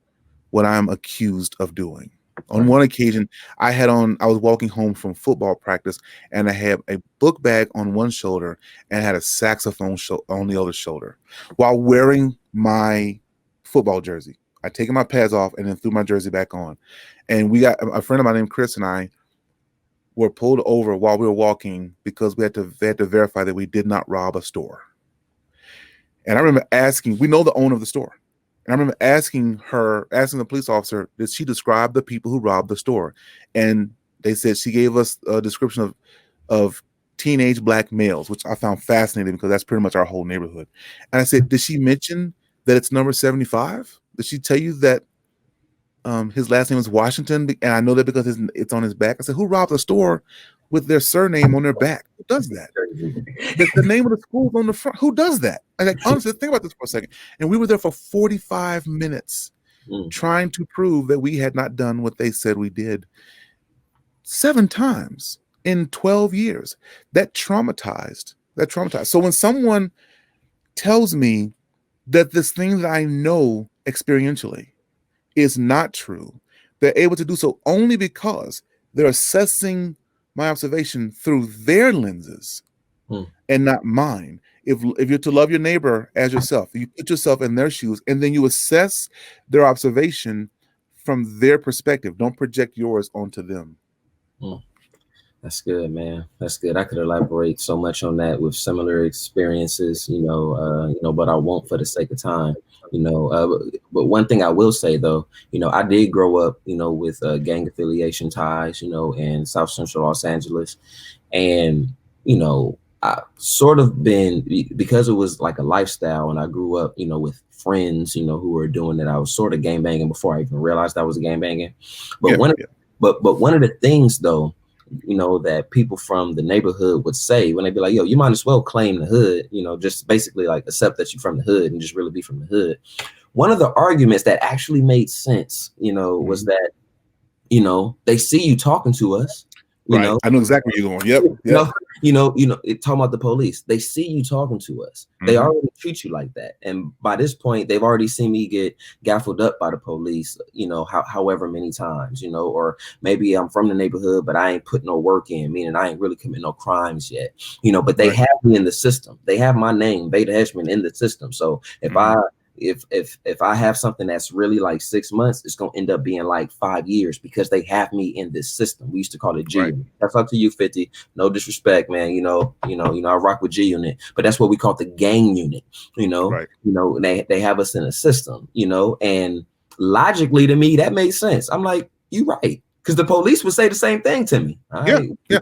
what I'm accused of doing. On one occasion, I was walking home from football practice, and I had a book bag on one shoulder and had a saxophone on the other shoulder while wearing my football jersey. I'd taken my pads off and then threw my jersey back on. And we got a friend of mine named Chris, and I were pulled over while we were walking because they had to verify that we did not rob a store. And I remember asking, we know the owner of the store. And I remember asking the police officer, did she describe the people who robbed the store? And they said she gave us a description of teenage black males, which I found fascinating, because that's pretty much our whole neighborhood. And I said, did she mention that it's number 75? Did she tell you that his last name is Washington? And I know that because it's on his back. I said, who robbed a store with their surname on their back? Who does that? The name of the school is on the front. Who does that? Honestly, think about this for a second. And we were there for 45 minutes trying to prove that we had not done what they said we did. 7 times in 12 years. That traumatized. So when someone tells me that this thing that I know experientially is not true, they're able to do so only because they're assessing my observation through their lenses and not mine. If you're to love your neighbor as yourself, you put yourself in their shoes, and then you assess their observation from their perspective. Don't project yours onto them. That's good, man. That's good. I could elaborate so much on that with similar experiences, but I won't for the sake of time, but one thing I will say though, I did grow up, with gang affiliation ties, in South Central Los Angeles. And, I sort of been, because it was like a lifestyle, and I grew up, with friends, who were doing it. I was sort of gang banging before I even realized I was gang banging. But one of the things though, that people from the neighborhood would say when they'd be like, yo, you might as well claim the hood, just basically like accept that you're from the hood and just really be from the hood. One of the arguments that actually made sense, was that, they see you talking to us, You Right. know, I know exactly where you're going. Yep. you Yep. know, talking about the police. They see you talking to us. They Mhm. already treat you like that. And by this point, they've already seen me get gaffled up by the police, however many times, or maybe I'm from the neighborhood, but I ain't put no work in, meaning I ain't really commit no crimes yet, but they Right. have me in the system. They have my name, Vada Hedgeman, in the system. So Mhm. if I have something that's really like 6 months, it's gonna end up being like 5 years because they have me in this system. We used to call it G Right. Unit. That's up to you, 50. No disrespect, man. I rock with G Unit, but that's what we call the gang unit. Right. They have us in a system. And logically to me that made sense. I'm like, you right, because the police would say the same thing to me. All Yeah. right, Yeah.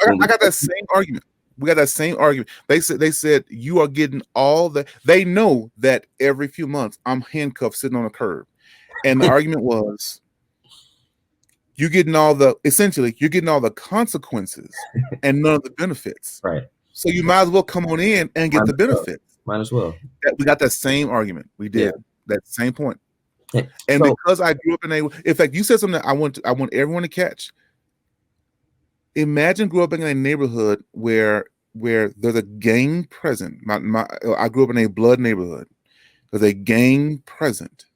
when we I got that same argument. We got that same argument. They said you are getting all the. They know that every few months I'm handcuffed sitting on a curb, and the argument was you're getting all the consequences and none of the benefits. right, So you might as well come on in and get might the as well. benefits. Might as well. We got that same argument. We Yeah. did that same point. Yeah. And So because I grew up in fact, you said something that I want everyone to catch. Imagine grew up in a neighborhood where there's a gang present. I grew up in a blood neighborhood. There's a gang present,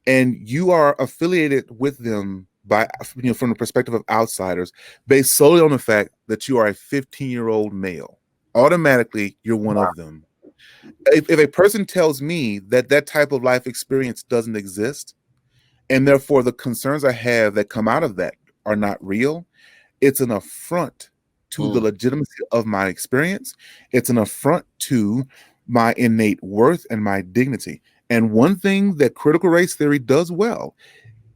and you are affiliated with them by from the perspective of outsiders, based solely on the fact that you are a 15-year-old male. Automatically, you're one of them. If a person tells me that that type of life experience doesn't exist, and therefore the concerns I have that come out of that are not real, it's an affront to the legitimacy of my experience. It's an affront to my innate worth and my dignity. And one thing that critical race theory does well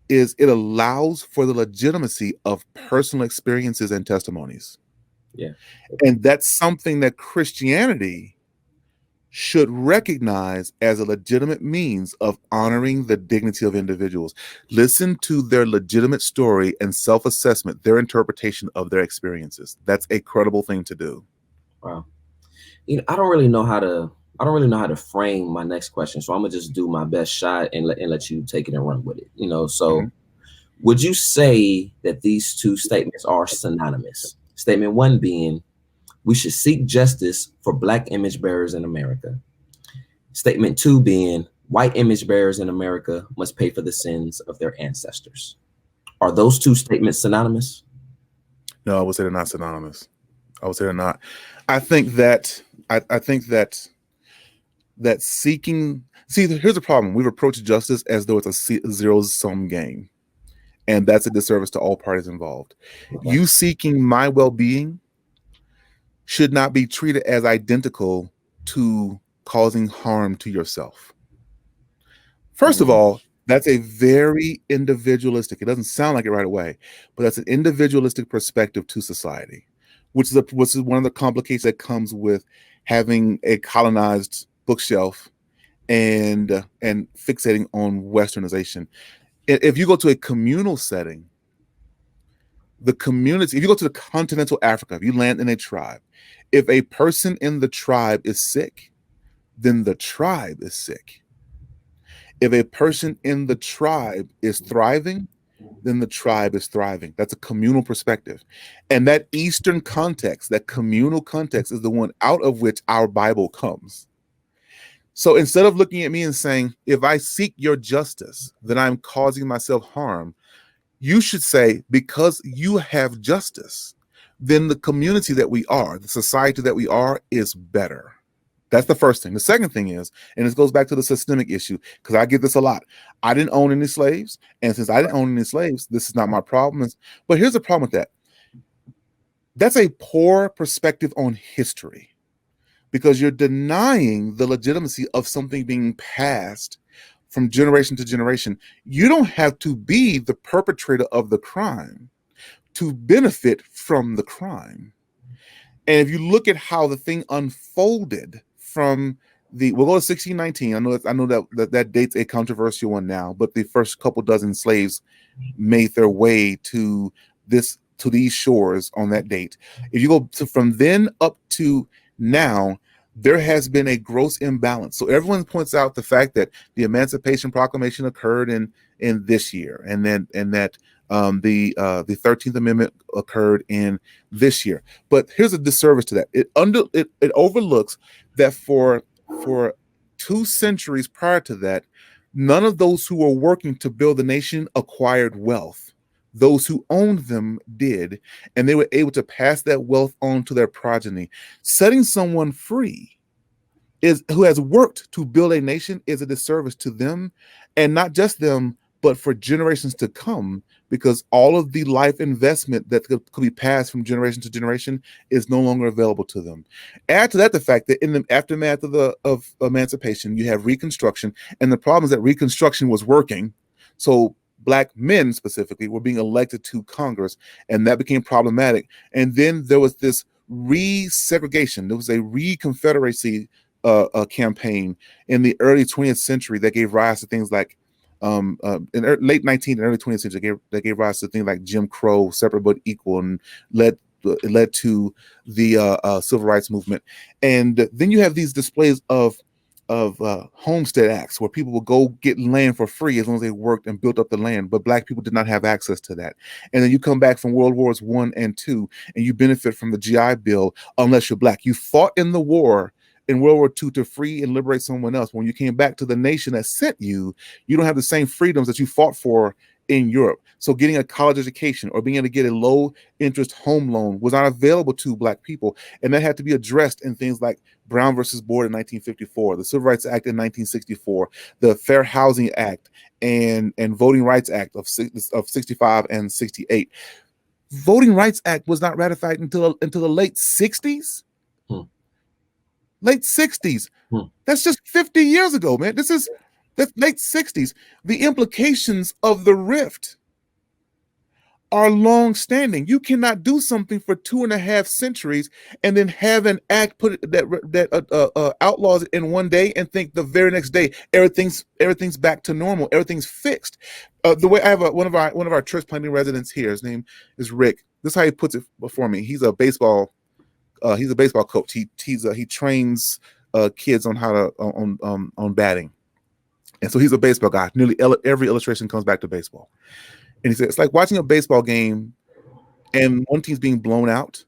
is it allows for the legitimacy of personal experiences and testimonies. yeah. And that's something that Christianity should recognize as a legitimate means of honoring the dignity of individuals. Listen to their legitimate story and self-assessment, their interpretation of their experiences. That's a credible thing to do. Wow. I don't really know how to frame my next question, so I'm gonna just do my best shot and let you take it and run with it. So would you say that these two statements are synonymous? Statement one being, we should seek justice for Black image bearers in America. Statement two being, white image bearers in America must pay for the sins of their ancestors. Are those two statements synonymous? No, I would say they're not synonymous. I would say they're not. I think that seeking. See, here's the problem. We've approached justice as though it's a zero-sum game, and that's a disservice to all parties involved. Okay. You seeking my well-being should not be treated as identical to causing harm to yourself. First of all, that's a very individualistic, it doesn't sound like it right away, but that's an individualistic perspective to society, which is one of the complications that comes with having a colonized bookshelf and fixating on westernization. If you go to a communal setting, the community, if you go to the continental Africa, if you land in a tribe, if a person in the tribe is sick, then the tribe is sick. If a person in the tribe is thriving, then the tribe is thriving. That's a communal perspective. And that Eastern context, that communal context, is the one out of which our Bible comes. So instead of looking at me and saying, if I seek your justice, then I'm causing myself harm, you should say, because you have justice, then the community that we are, the society that we are, is better. That's the first thing. The second thing is, and this goes back to the systemic issue, because I get this a lot. I didn't own any slaves. And since I didn't own any slaves, this is not my problem. But here's the problem with that. That's a poor perspective on history, because you're denying the legitimacy of something being passed from generation to generation. You don't have to be the perpetrator of the crime to benefit from the crime. And if you look at how the thing unfolded from we'll go to 1619. I know that date's a controversial one now, but the first couple dozen slaves made their way to these shores on that date. If you go from then up to now, there has been a gross imbalance. So everyone points out the fact that the Emancipation Proclamation occurred in this year, and that The 13th Amendment occurred in this year. But here's a disservice to that. It overlooks that for 2 centuries prior to that, none of those who were working to build the nation acquired wealth. Those who owned them did, and they were able to pass that wealth on to their progeny. Setting someone free who has worked to build a nation is a disservice to them, and not just them, but for generations to come, because all of the life investment that could be passed from generation to generation is no longer available to them. Add to that the fact that in the aftermath of emancipation, you have Reconstruction, and the problem is that Reconstruction was working, so Black men specifically were being elected to Congress, and that became problematic. And then there was this re-segregation. There was a re-confederacy campaign in the early 20th century that gave rise to things like in late 19th and early 20th century that gave rise to things like Jim Crow, separate but equal, and led to the civil rights movement. And then you have these displays of homestead acts where people will go get land for free as long as they worked and built up the land, but Black people did not have access to that. And then you come back from World Wars I and II, and you benefit from the GI Bill unless you're Black. You fought in the war in World War II to free and liberate someone else. When you came back to the nation that sent you, you don't have the same freedoms that you fought for in Europe. So getting a college education or being able to get a low interest home loan was not available to Black people. And that had to be addressed in things like Brown versus Board in 1954, the Civil Rights Act in 1964, the Fair Housing Act and Voting Rights Act of 65 and 68. Voting Rights Act was not ratified until the late 60s. Late 60s. That's just 50 years ago, man. That's late 60s. The implications of the rift are long-standing. You cannot do something for 2.5 centuries and then have an act that outlaws it in one day and think the very next day everything's back to normal, everything's fixed. The way I have one of our church planting residents here. His name is Rick. This is how he puts it before me. He's a baseball coach. He trains kids on how to on batting, and so he's a baseball guy. Nearly every illustration comes back to baseball, and he said it's like watching a baseball game, and one team's being blown out,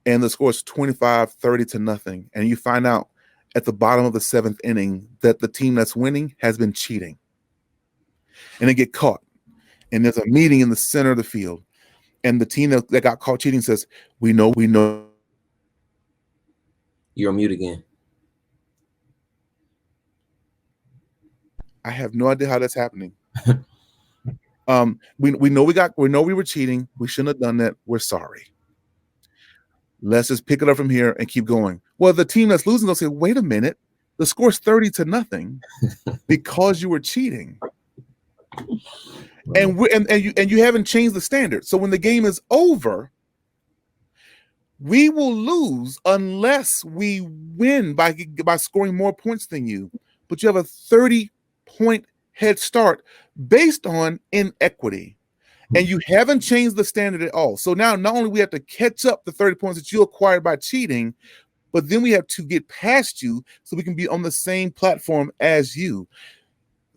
and the score is 25-30 to nothing, and you find out at the bottom of the 7th inning that the team that's winning has been cheating, and they get caught, and there's a meeting in the center of the field, and the team that got caught cheating says, "We know." You're on mute again. I have no idea how that's happening. We know we were cheating. We shouldn't have done that. We're sorry. Let's just pick it up from here and keep going. Well, the team that's losing will say, wait a minute, the score's 30 to nothing because you were cheating. And you haven't changed the standard. So when the game is over, we will lose unless we win by scoring more points than you. But you have a 30-point head start based on inequity. And you haven't changed the standard at all. So now not only we have to catch up the 30 points that you acquired by cheating, but then we have to get past you so we can be on the same platform as you.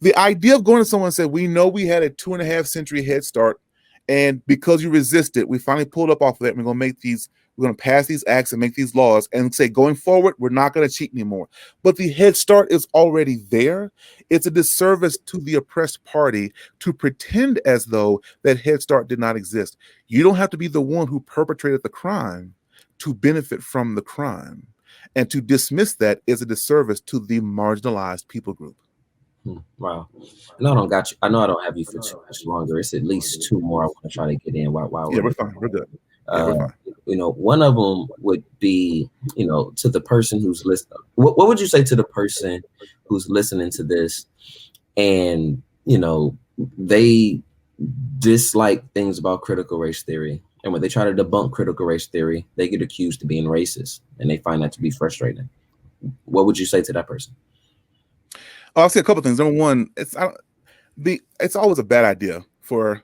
The idea of going to someone and say, we know we had a 2.5 century head start, and because you resisted, we finally pulled up off of that. We're going to pass these acts and make these laws and say, going forward, we're not going to cheat anymore. But the head start is already there. It's a disservice to the oppressed party to pretend as though that head start did not exist. You don't have to be the one who perpetrated the crime to benefit from the crime. And to dismiss that is a disservice to the marginalized people group. Wow. No, I don't got you. I know I don't have you for too much longer. It's at least 2 more I want to try to get in while we're fine. We're good. We're fine. One of them would be, to the person who's listening. What would you say to the person who's listening to this and, they dislike things about critical race theory? And when they try to debunk critical race theory, they get accused of being racist, and they find that to be frustrating. What would you say to that person? I'll say a couple things. Number one, it's always a bad idea for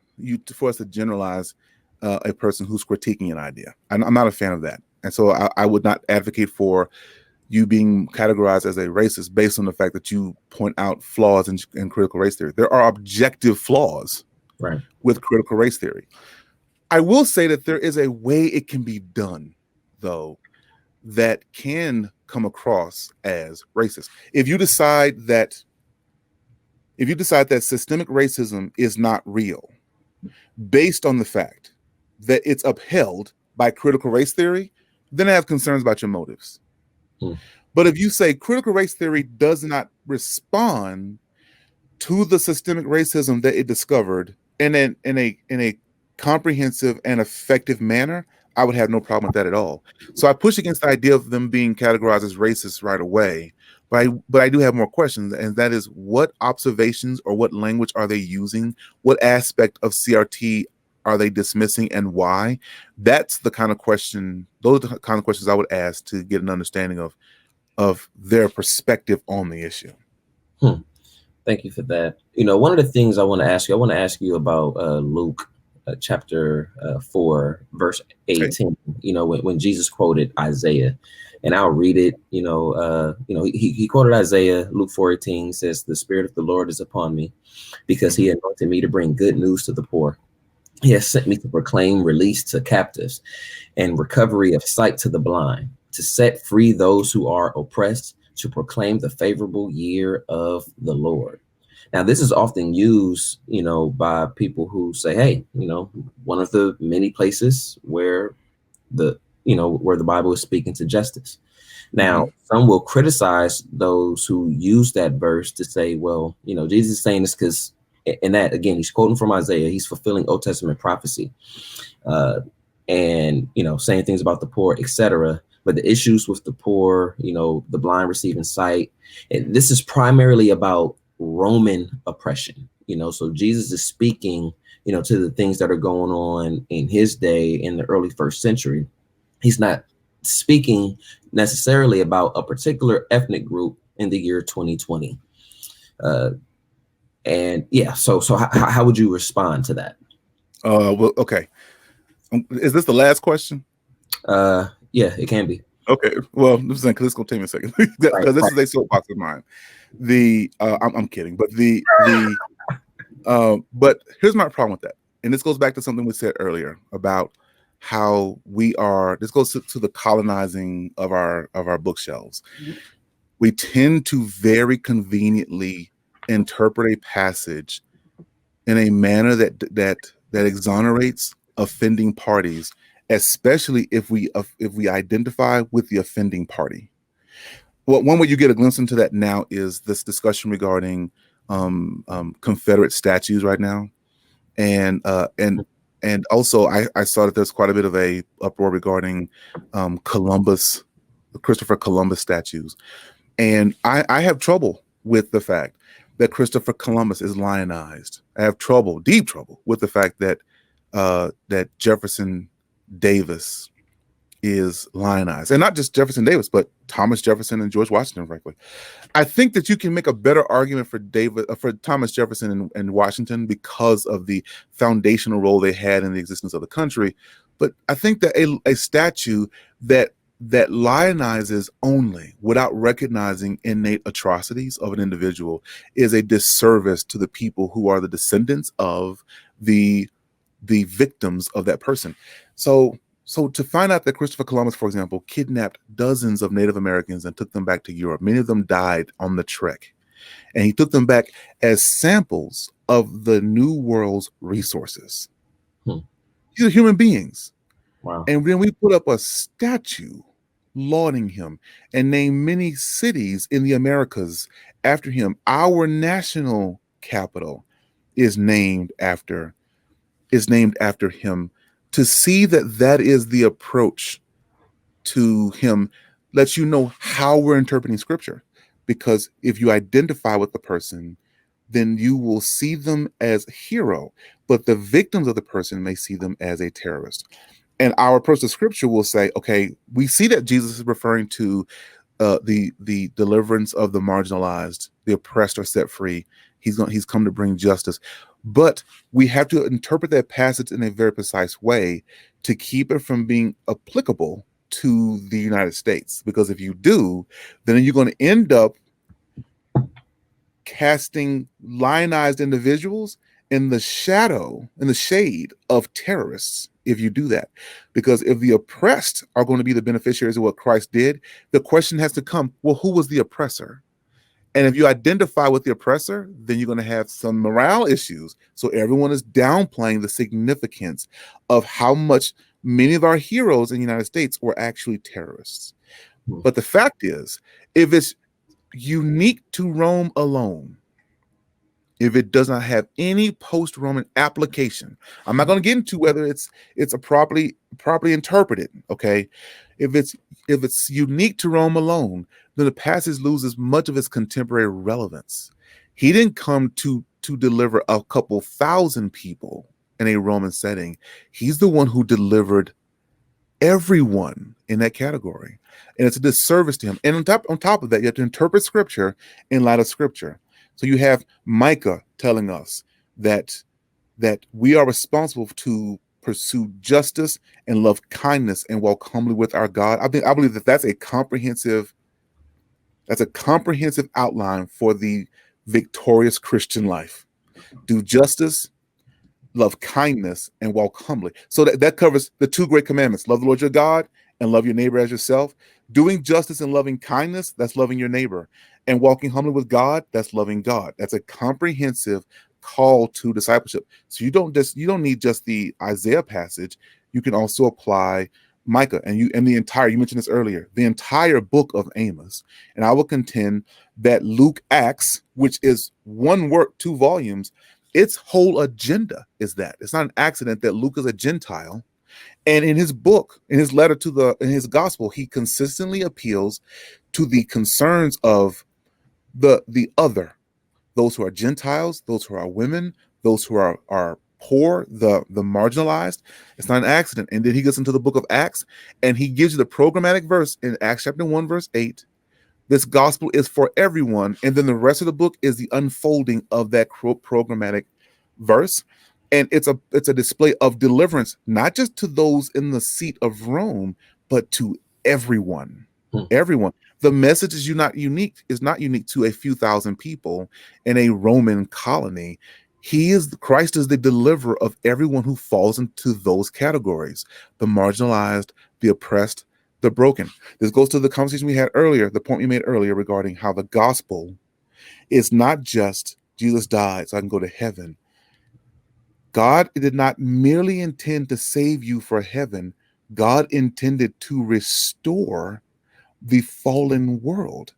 us to generalize a person who's critiquing an idea. I'm not a fan of that, and so I would not advocate for you being categorized as a racist based on the fact that you point out flaws in critical race theory. There are objective flaws Right. with critical race theory. I will say that there is a way it can be done, though, that can come across as racist. If you decide that systemic racism is not real, based on the fact that it's upheld by critical race theory, then I have concerns about your motives. But if you say critical race theory does not respond to the systemic racism that it discovered in a comprehensive and effective manner, I would have no problem with that at all. So I push against the idea of them being categorized as racist right away. But I do have more questions, and that is, what observations or what language are they using? What aspect of CRT are they dismissing, and why? That's the kind of question. Those are the kind of questions I would ask to get an understanding of their perspective on the issue. Thank you for that. One of the things I want to ask you about Luke chapter 4, verse 18. When Jesus quoted Isaiah, and I'll read it. He quoted Isaiah. Luke 4:18 says, "The Spirit of the Lord is upon me, because He anointed me to bring good news to the poor. He has sent me to proclaim release to captives and recovery of sight to the blind, to set free those who are oppressed, to proclaim the favorable year of the Lord." Now, this is often used, by people who say, hey, one of the many places where where the Bible is speaking to justice. Now, some will criticize those who use that verse to say, well, Jesus is saying this because, and that, again, he's quoting from Isaiah. He's fulfilling Old Testament prophecy, and, saying things about the poor, etc. But the issues with the poor, the blind receiving sight, and this is primarily about Roman oppression. So Jesus is speaking, to the things that are going on in his day in the early first century. He's not speaking necessarily about a particular ethnic group in the year 2020. And yeah, so how would you respond to that? Well, okay. Is this the last question? Yeah, it can be. Okay. Well, this is going to take me a second, because this is a soapbox of mine. I'm kidding, but but here's my problem with that, and this goes back to something we said earlier about how this goes to the colonizing of our bookshelves. We tend to very conveniently interpret a passage in a manner that exonerates offending parties, especially if we identify with the offending party. Well, one way you get a glimpse into that now is this discussion regarding Confederate statues right now, and also I saw that there's quite a bit of a uproar regarding Christopher Columbus statues, and I have trouble with the fact that Christopher Columbus is lionized. I have deep trouble with the fact that that Jefferson Davis is lionized, and not just Jefferson Davis, but Thomas Jefferson and George Washington. Frankly, I think that you can make a better argument for Thomas Jefferson and Washington because of the foundational role they had in the existence of the country. But I think that a statue that lionizes only without recognizing innate atrocities of an individual is a disservice to the people who are the descendants of the victims of that person. So to find out that Christopher Columbus, for example, kidnapped dozens of Native Americans and took them back to Europe, many of them died on the trek, and he took them back as samples of the New World's resources. These are human beings. Wow. And then we put up a statue lauding him and name many cities in the Americas after him. Our national capital is named after him. To see that is the approach to him lets you know how we're interpreting scripture. Because if you identify with the person, then you will see them as a hero, but the victims of the person may see them as a terrorist. And our approach to scripture will say, okay, we see that Jesus is referring to the deliverance of the marginalized, the oppressed are set free. He's come to bring justice. But we have to interpret that passage in a very precise way to keep it from being applicable to the United States. Because if you do, then you're going to end up casting lionized individuals in the shadow, in the shade of terrorists if you do that. Because if the oppressed are going to be the beneficiaries of what Christ did, the question has to come, well, who was the oppressor? And if you identify with the oppressor, then you're going to have some morale issues. So everyone is downplaying the significance of how much many of our heroes in the United States were actually terrorists. But the fact is, if it's unique to Rome alone, if it does not have any post-Roman application, I'm not going to get into whether it's a properly interpreted. Okay, if it's unique to Rome alone, then the passage loses much of its contemporary relevance. He didn't come to deliver a couple thousand people in a Roman setting. He's the one who delivered everyone in that category, and it's a disservice to him. And on top of that, you have to interpret Scripture in light of Scripture. So you have Micah telling us that we are responsible to pursue justice and love kindness and walk humbly with our God. I believe that that's a comprehensive outline for the victorious Christian life. Do justice, love kindness, and walk humbly. So that covers the two great commandments: love the Lord your God and love your neighbor as yourself. Doing justice and loving kindness, that's loving your neighbor. And walking humbly with God, that's loving God. That's a comprehensive call to discipleship. So you don't need just the Isaiah passage. You can also apply Micah and you mentioned this earlier, the entire book of Amos. And I will contend that Luke Acts, which is one work, 2 volumes, its whole agenda is that. It's not an accident that Luke is a Gentile. And in his book, in his letter in his gospel, he consistently appeals to the concerns of the other, those who are Gentiles, those who are women, those who are poor, the marginalized. It's not an accident. And then he gets into the book of Acts, and he gives you the programmatic verse in Acts chapter 1, verse 8. This gospel is for everyone. And then the rest of the book is the unfolding of that programmatic verse. And it's a display of deliverance, not just to those in the seat of Rome, but to everyone. Everyone. The message is not unique to a few thousand people in a Roman colony. Christ is the deliverer of everyone who falls into those categories: the marginalized, the oppressed, the broken. This goes to the conversation we had earlier, the point we made earlier regarding how the gospel is not just Jesus died so I can go to heaven. God did not merely intend to save you for heaven. God intended to restore the fallen world.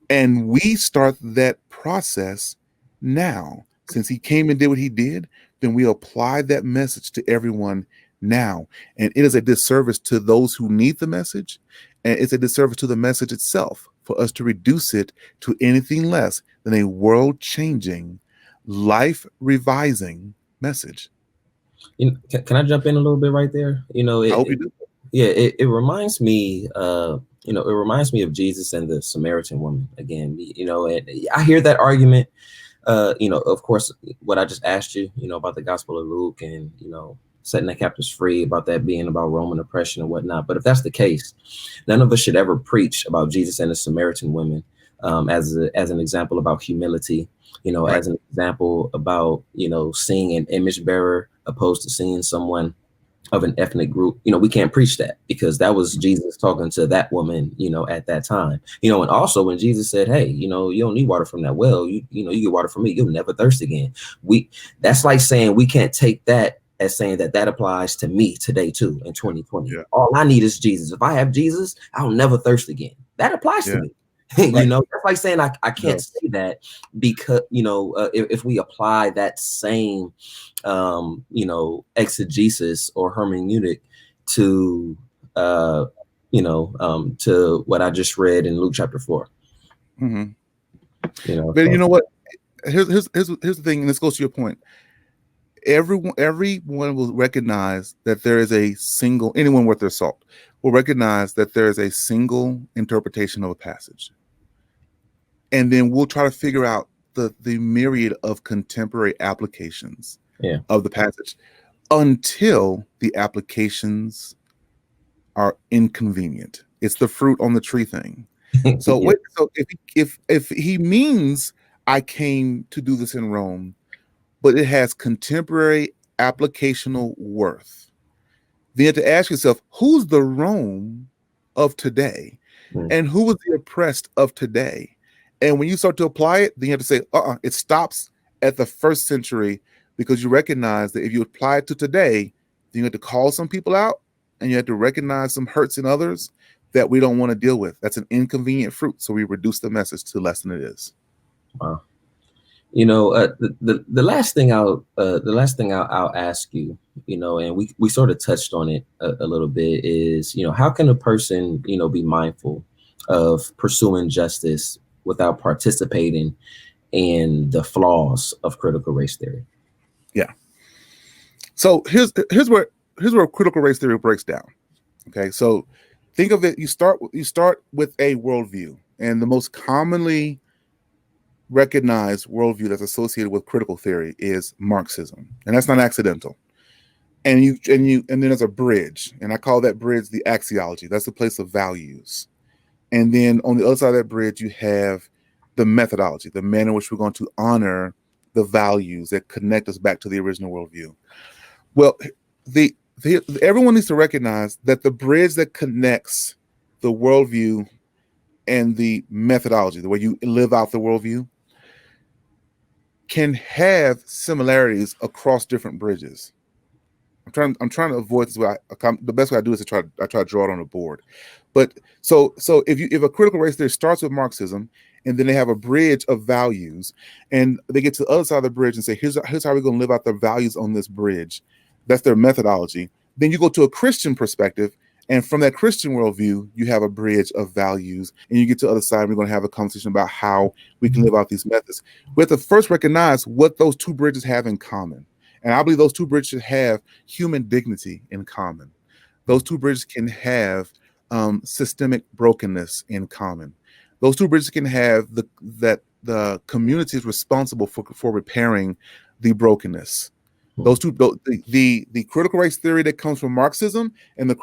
And we start that process now. Since he came and did what he did, then we apply that message to everyone now. And it is a disservice to those who need the message, and it's a disservice to the message itself for us to reduce it to anything less than a world-changing, life-revising message. Can I jump in a little bit right there? I hope you do. Yeah, it reminds me, it reminds me of Jesus and the Samaritan woman again. And I hear that argument. Of course, what I just asked you, about the Gospel of Luke and setting the captives free, about that being about Roman oppression and whatnot. But if that's the case, none of us should ever preach about Jesus and the Samaritan women as an example about humility. Right. As an example about seeing an image bearer opposed to seeing someone of an ethnic group. We can't preach that because that was Jesus talking to that woman, at that time. And also when Jesus said, hey, you don't need water from that well, you get water from me, you'll never thirst again. That's like saying we can't take that as saying that applies to me today too in 2020. Yeah. All I need is Jesus. If I have Jesus, I'll never thirst again. That applies to me. Right. That's like saying I can't say that because if we apply that same exegesis or hermeneutic to to what I just read in Luke chapter 4. Mm-hmm. But you know what? Here's the thing, and this goes to your point. Everyone will recognize that there is anyone worth their salt will recognize that there is a single interpretation of a passage. And then we'll try to figure out the myriad of contemporary applications of the passage until the applications are inconvenient. It's the fruit on the tree thing. So so if he means I came to do this in Rome, but it has contemporary applicational worth. Then you have to ask yourself, who's the Rome of today? And who was the oppressed of today? And when you start to apply it, then you have to say, it stops at the first century, because you recognize that if you apply it to today, then you have to call some people out and you have to recognize some hurts in others that we don't want to deal with. That's an inconvenient fruit. So we reduce the message to less than it is. Wow. You know, the last thing I'll ask you, you know, and we sort of touched on it a little bit, is, you know, how can a person, you know, be mindful of pursuing justice without participating in the flaws of critical race theory? Yeah. So here's where critical race theory breaks down. Okay, so think of it. You start with a worldview, and the most commonly recognized worldview that's associated with critical theory is Marxism, and that's not accidental. And then there's a bridge, and I call that bridge the axiology. That's the place of values. And then on the other side of that bridge, you have the methodology, the manner in which we're going to honor the values that connect us back to the original worldview. Well, everyone needs to recognize that the bridge that connects the worldview and the methodology, the way you live out the worldview, can have similarities across different bridges. I'm trying to avoid this. The best way I do is I try to draw it on a board. But so if a critical race theory starts with Marxism, and then they have a bridge of values, and they get to the other side of the bridge and say, here's how we're going to live out the values on this bridge. That's their methodology. Then you go to a Christian perspective, and from that Christian worldview, you have a bridge of values, and you get to the other side, and we're going to have a conversation about how we can live out these methods. We have to first recognize what those two bridges have in common. And I believe those two bridges have human dignity in common. Those two bridges can have systemic brokenness in common. Those two bridges can have the community is responsible for repairing the brokenness. Those two, the critical race theory that comes from Marxism and the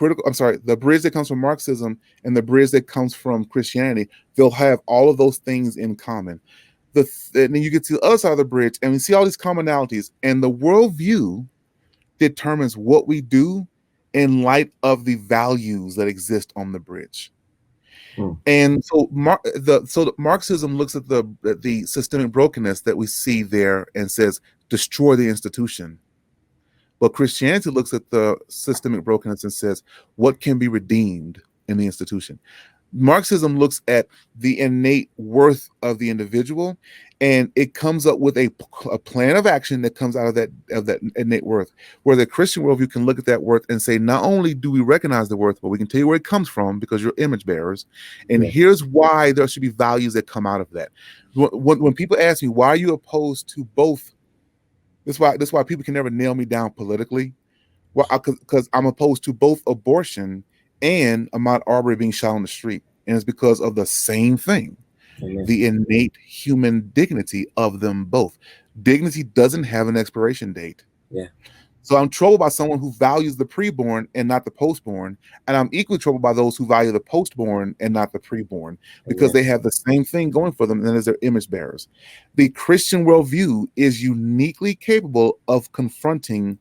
bridge that comes from Marxism and the bridge that comes from Christianity, they'll have all of those things in common. And then you get to the other side of the bridge, and we see all these commonalities, and the worldview determines what we do in light of the values that exist on the bridge. And so Marxism looks at the systemic brokenness that we see there and says, destroy the institution. But Christianity looks at the systemic brokenness and says, what can be redeemed in the institution? Marxism looks at the innate worth of the individual, and it comes up with a plan of action that comes out of that innate worth, where the Christian worldview can look at that worth and say, not only do we recognize the worth, but we can tell you where it comes from because you're image bearers. And here's why there should be values that come out of that. When people ask me, why are you opposed to both? That's why people can never nail me down politically. Well, because I'm opposed to both abortion and Ahmaud Arbery being shot on the street. And it's because of the same thing. Amen. The innate human dignity of them both. Dignity doesn't have an expiration date. Yeah. So I'm troubled by someone who values the preborn and not the postborn. And I'm equally troubled by those who value the postborn and not the preborn, because they have the same thing going for them, and that is their image bearers. The Christian worldview is uniquely capable of confronting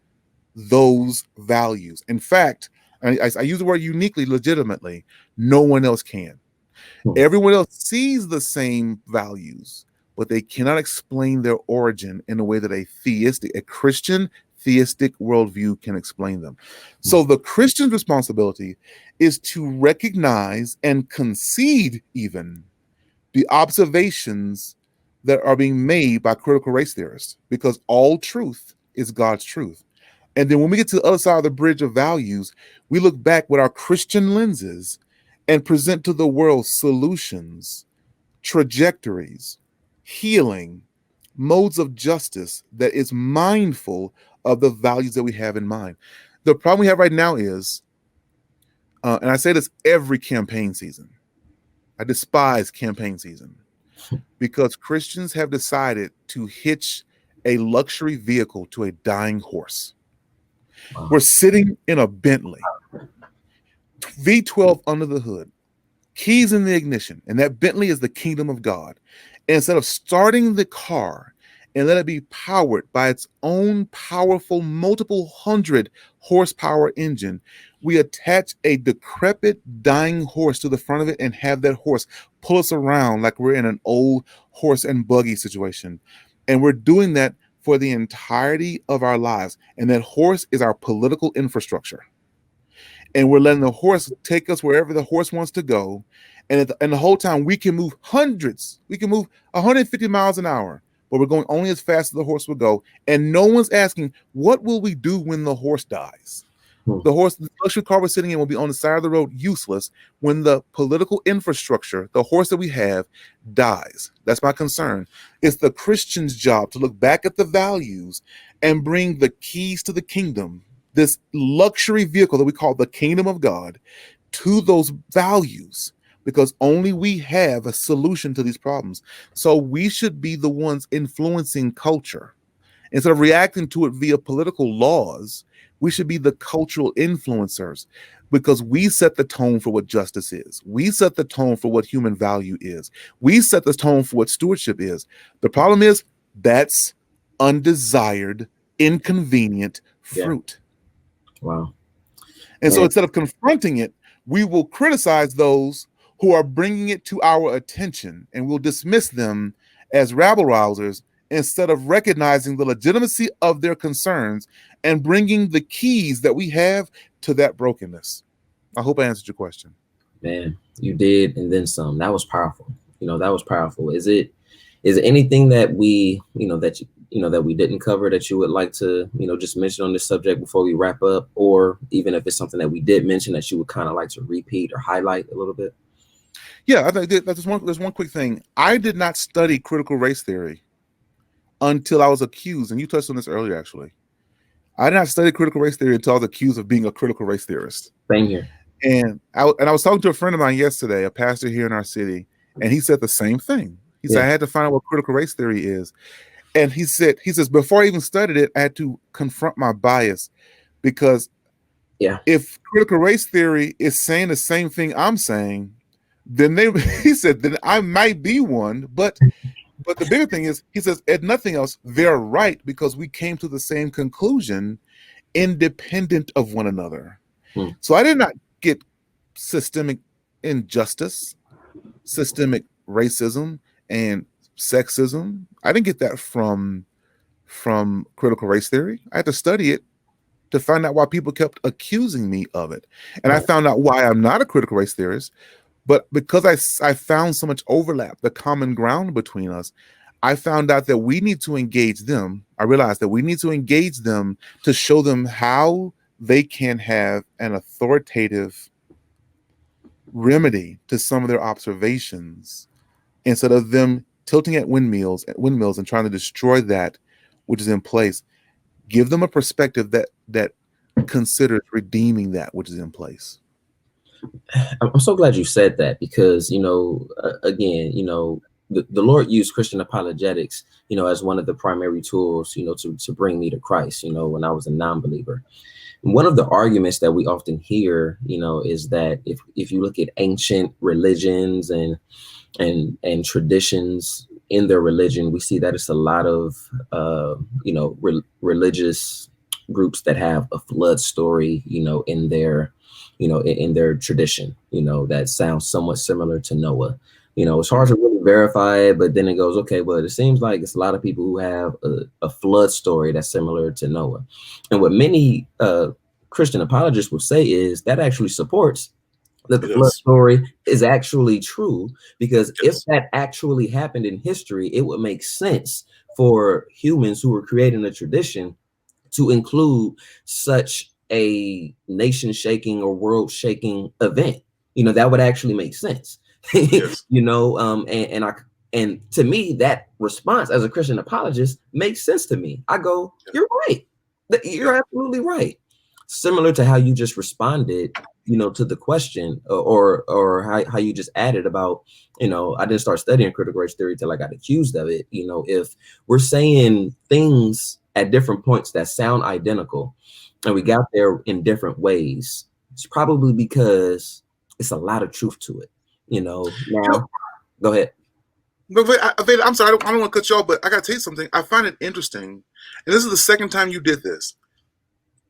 those values. In fact, I use the word uniquely, legitimately. No one else can. Everyone else sees the same values, but they cannot explain their origin in a way that a Christian theistic worldview can explain them. So the Christian's responsibility is to recognize and concede even the observations that are being made by critical race theorists, because all truth is God's truth. And then when we get to the other side of the bridge of values, we look back with our Christian lenses and present to the world solutions, trajectories, healing, modes of justice that is mindful of the values that we have in mind. The problem we have right now is, and I say this every campaign season, I despise campaign season, because Christians have decided to hitch a luxury vehicle to a dying horse. Wow. We're sitting in a Bentley, V12 under the hood, keys in the ignition, and that Bentley is the kingdom of God. And instead of starting the car and let it be powered by its own powerful multiple hundred horsepower engine. We attach a decrepit, dying horse to the front of it and have that horse pull us around like we're in an old horse and buggy situation. And we're doing that for the entirety of our lives. And that horse is our political infrastructure. And we're letting the horse take us wherever the horse wants to go. And the whole time we can move we can move 150 miles an hour, but we're going only as fast as the horse will go. And no one's asking, what will we do when the horse dies? The luxury car we're sitting in will be on the side of the road, useless, when the political infrastructure, the horse that we have, dies. That's my concern. It's the Christian's job to look back at the values and bring the keys to the kingdom, this luxury vehicle that we call the kingdom of God, to those values, because only we have a solution to these problems. So we should be the ones influencing culture. Instead of reacting to it via political laws, we should be the cultural influencers, because we set the tone for what justice is. We set the tone for what human value is. We set the tone for what stewardship is. The problem is that's undesired, inconvenient fruit. Yeah. Wow. And so instead of confronting it, we will criticize those who are bringing it to our attention, and we'll dismiss them as rabble-rousers instead of recognizing the legitimacy of their concerns and bringing the keys that we have to that brokenness. I hope I answered your question. Man, you did, and then some. That was powerful. That was powerful. Is it anything that we, that we didn't cover that you would like to, just mention on this subject before we wrap up, or even if it's something that we did mention that you would kind of like to repeat or highlight a little bit? Yeah, I think there's one quick thing. I did not study critical race theory until I was accused, and you touched on this earlier, actually. I did not study critical race theory until I was accused of being a critical race theorist. Same here. And I was talking to a friend of mine yesterday, a pastor here in our city, and he said the same thing. He said, I had to find out what critical race theory is. And he says, before I even studied it, I had to confront my bias, because if critical race theory is saying the same thing I'm saying, then he said, then I might be one. But the bigger thing is, he says, if nothing else, they're right, because we came to the same conclusion independent of one another. So I did not get systemic injustice, systemic racism, and sexism. I didn't get that from critical race theory. I had to study it to find out why people kept accusing me of it. And I found out why I'm not a critical race theorist. But because I found so much overlap, the common ground between us, I found out that we need to engage them. I realized that we need to engage them to show them how they can have an authoritative remedy to some of their observations, instead of them tilting at windmills and trying to destroy that which is in place. Give them a perspective that considers redeeming that which is in place. I'm so glad you said that, because, again, the Lord used Christian apologetics, as one of the primary tools, to bring me to Christ, when I was a non-believer. And one of the arguments that we often hear, is that if you look at ancient religions and traditions in their religion, we see that it's a lot of, religious groups that have a flood story, in their tradition, that sounds somewhat similar to Noah. It's hard to really verify it, but then it goes, okay, well, it seems like it's a lot of people who have a flood story that's similar to Noah. And what many Christian apologists will say is that actually supports that the flood story is actually true, because if that actually happened in history, it would make sense for humans who were creating a tradition to include such a nation-shaking or world-shaking event. That would actually make sense. And to me, that response as a Christian apologist makes sense to me. I go, you're right. You're absolutely right. Similar to how you just responded, to the question, or how you just added about, I didn't start studying critical race theory till I got accused of it. If we're saying things at different points that sound identical, and we got there in different ways, it's probably because it's a lot of truth to it. Now, go ahead. But I'm sorry, I don't want to cut you off, but I got to tell you something. I find it interesting, and this is the second time you did this.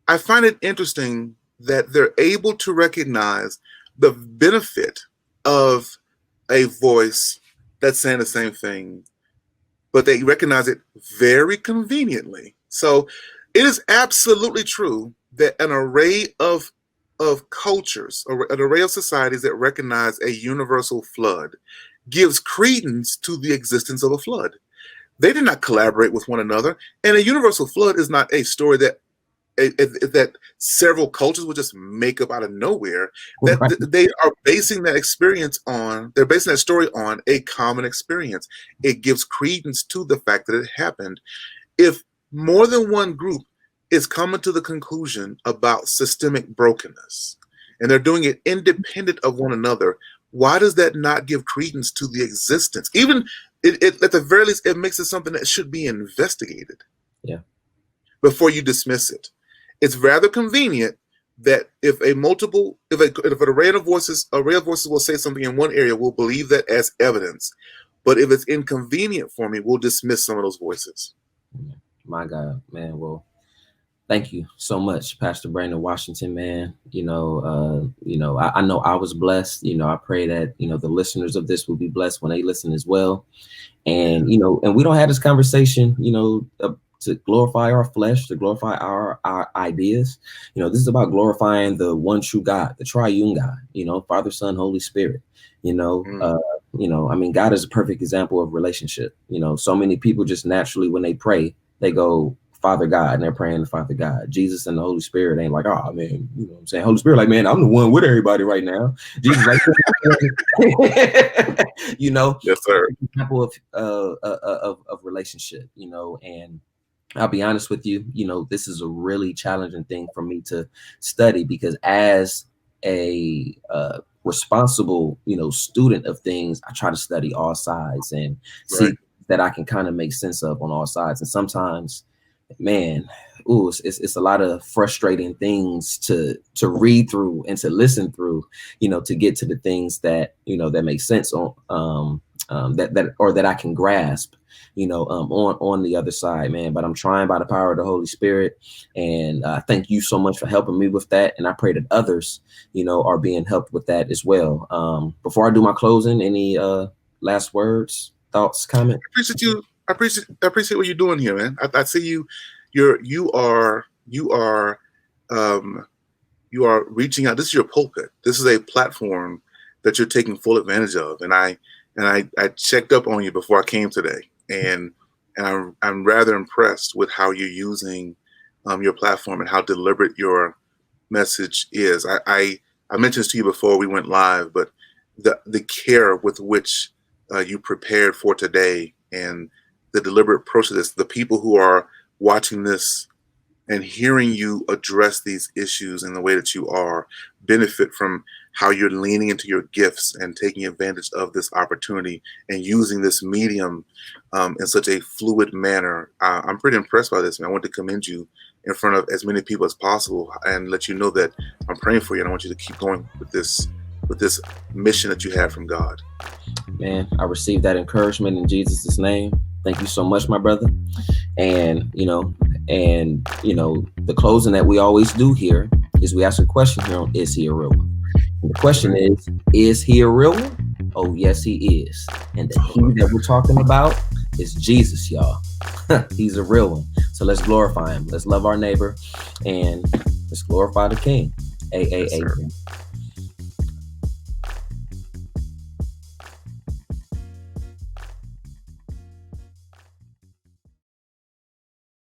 I find it interesting that they're able to recognize the benefit of a voice that's saying the same thing, but they recognize it very conveniently. So it is absolutely true that an array of cultures, or an array of societies that recognize a universal flood, gives credence to the existence of a flood. They did not collaborate with one another, and a universal flood is not a story that that several cultures will just make up out of nowhere. That they are basing that experience on, they're basing that story on a common experience. It gives credence to the fact that it happened. If more than one group is coming to the conclusion about systemic brokenness, and they're doing it independent of one another, why does that not give credence to the existence? Even at the very least, it makes it something that should be investigated. Yeah. Before you dismiss it. It's rather convenient that if an array of voices will say something in one area, we'll believe that as evidence. But if it's inconvenient for me, we'll dismiss some of those voices. My God, man. Well, thank you so much, Pastor Brandon Washington, man. I know I was blessed. I pray that, the listeners of this will be blessed when they listen as well. And, and we don't have this conversation, to glorify our flesh, to glorify our ideas. This is about glorifying the one true God, the triune God, Father, Son, Holy Spirit. God is a perfect example of relationship. So many people just naturally, when they pray, they go, Father God, and they're praying to Father God. Jesus and the Holy Spirit ain't like, oh man, what I'm saying? Holy Spirit, like, man, I'm the one with everybody right now. Jesus, like, Yes, sir. Example of relationship, and I'll be honest with you, this is a really challenging thing for me to study, because as a responsible, student of things, I try to study all sides and see that I can kind of make sense of on all sides. And sometimes, man, it's a lot of frustrating things to read through and to listen through, to get to the things that make sense on that I can grasp, on the other side, man. But I'm trying by the power of the Holy Spirit. And thank you so much for helping me with that. And I pray that others, are being helped with that as well. Before I do my closing, any last words, thoughts, comment? I appreciate what you're doing here, man. I see you. You are reaching out. This is your pulpit. This is a platform that you're taking full advantage of. And I checked up on you before I came today, and I'm rather impressed with how you're using your platform and how deliberate your message is. I mentioned this to you before we went live, but the care with which you prepared for today and the deliberate approach to this, the people who are watching this and hearing you address these issues in the way that you are benefit from how you're leaning into your gifts and taking advantage of this opportunity and using this medium in such a fluid manner. I'm pretty impressed by this, and I want to commend you in front of as many people as possible and let you know that I'm praying for you, and I want you to keep going with this mission that you have from God. Man, I received that encouragement in Jesus' name. Thank you so much, my brother. And, the closing that we always do here is we ask a question here on Is He a Real One? And the question is he a real one? Oh, yes, he is. And the he that we're talking about is Jesus, y'all. He's a real one. So let's glorify him. Let's love our neighbor and let's glorify the King. Yes,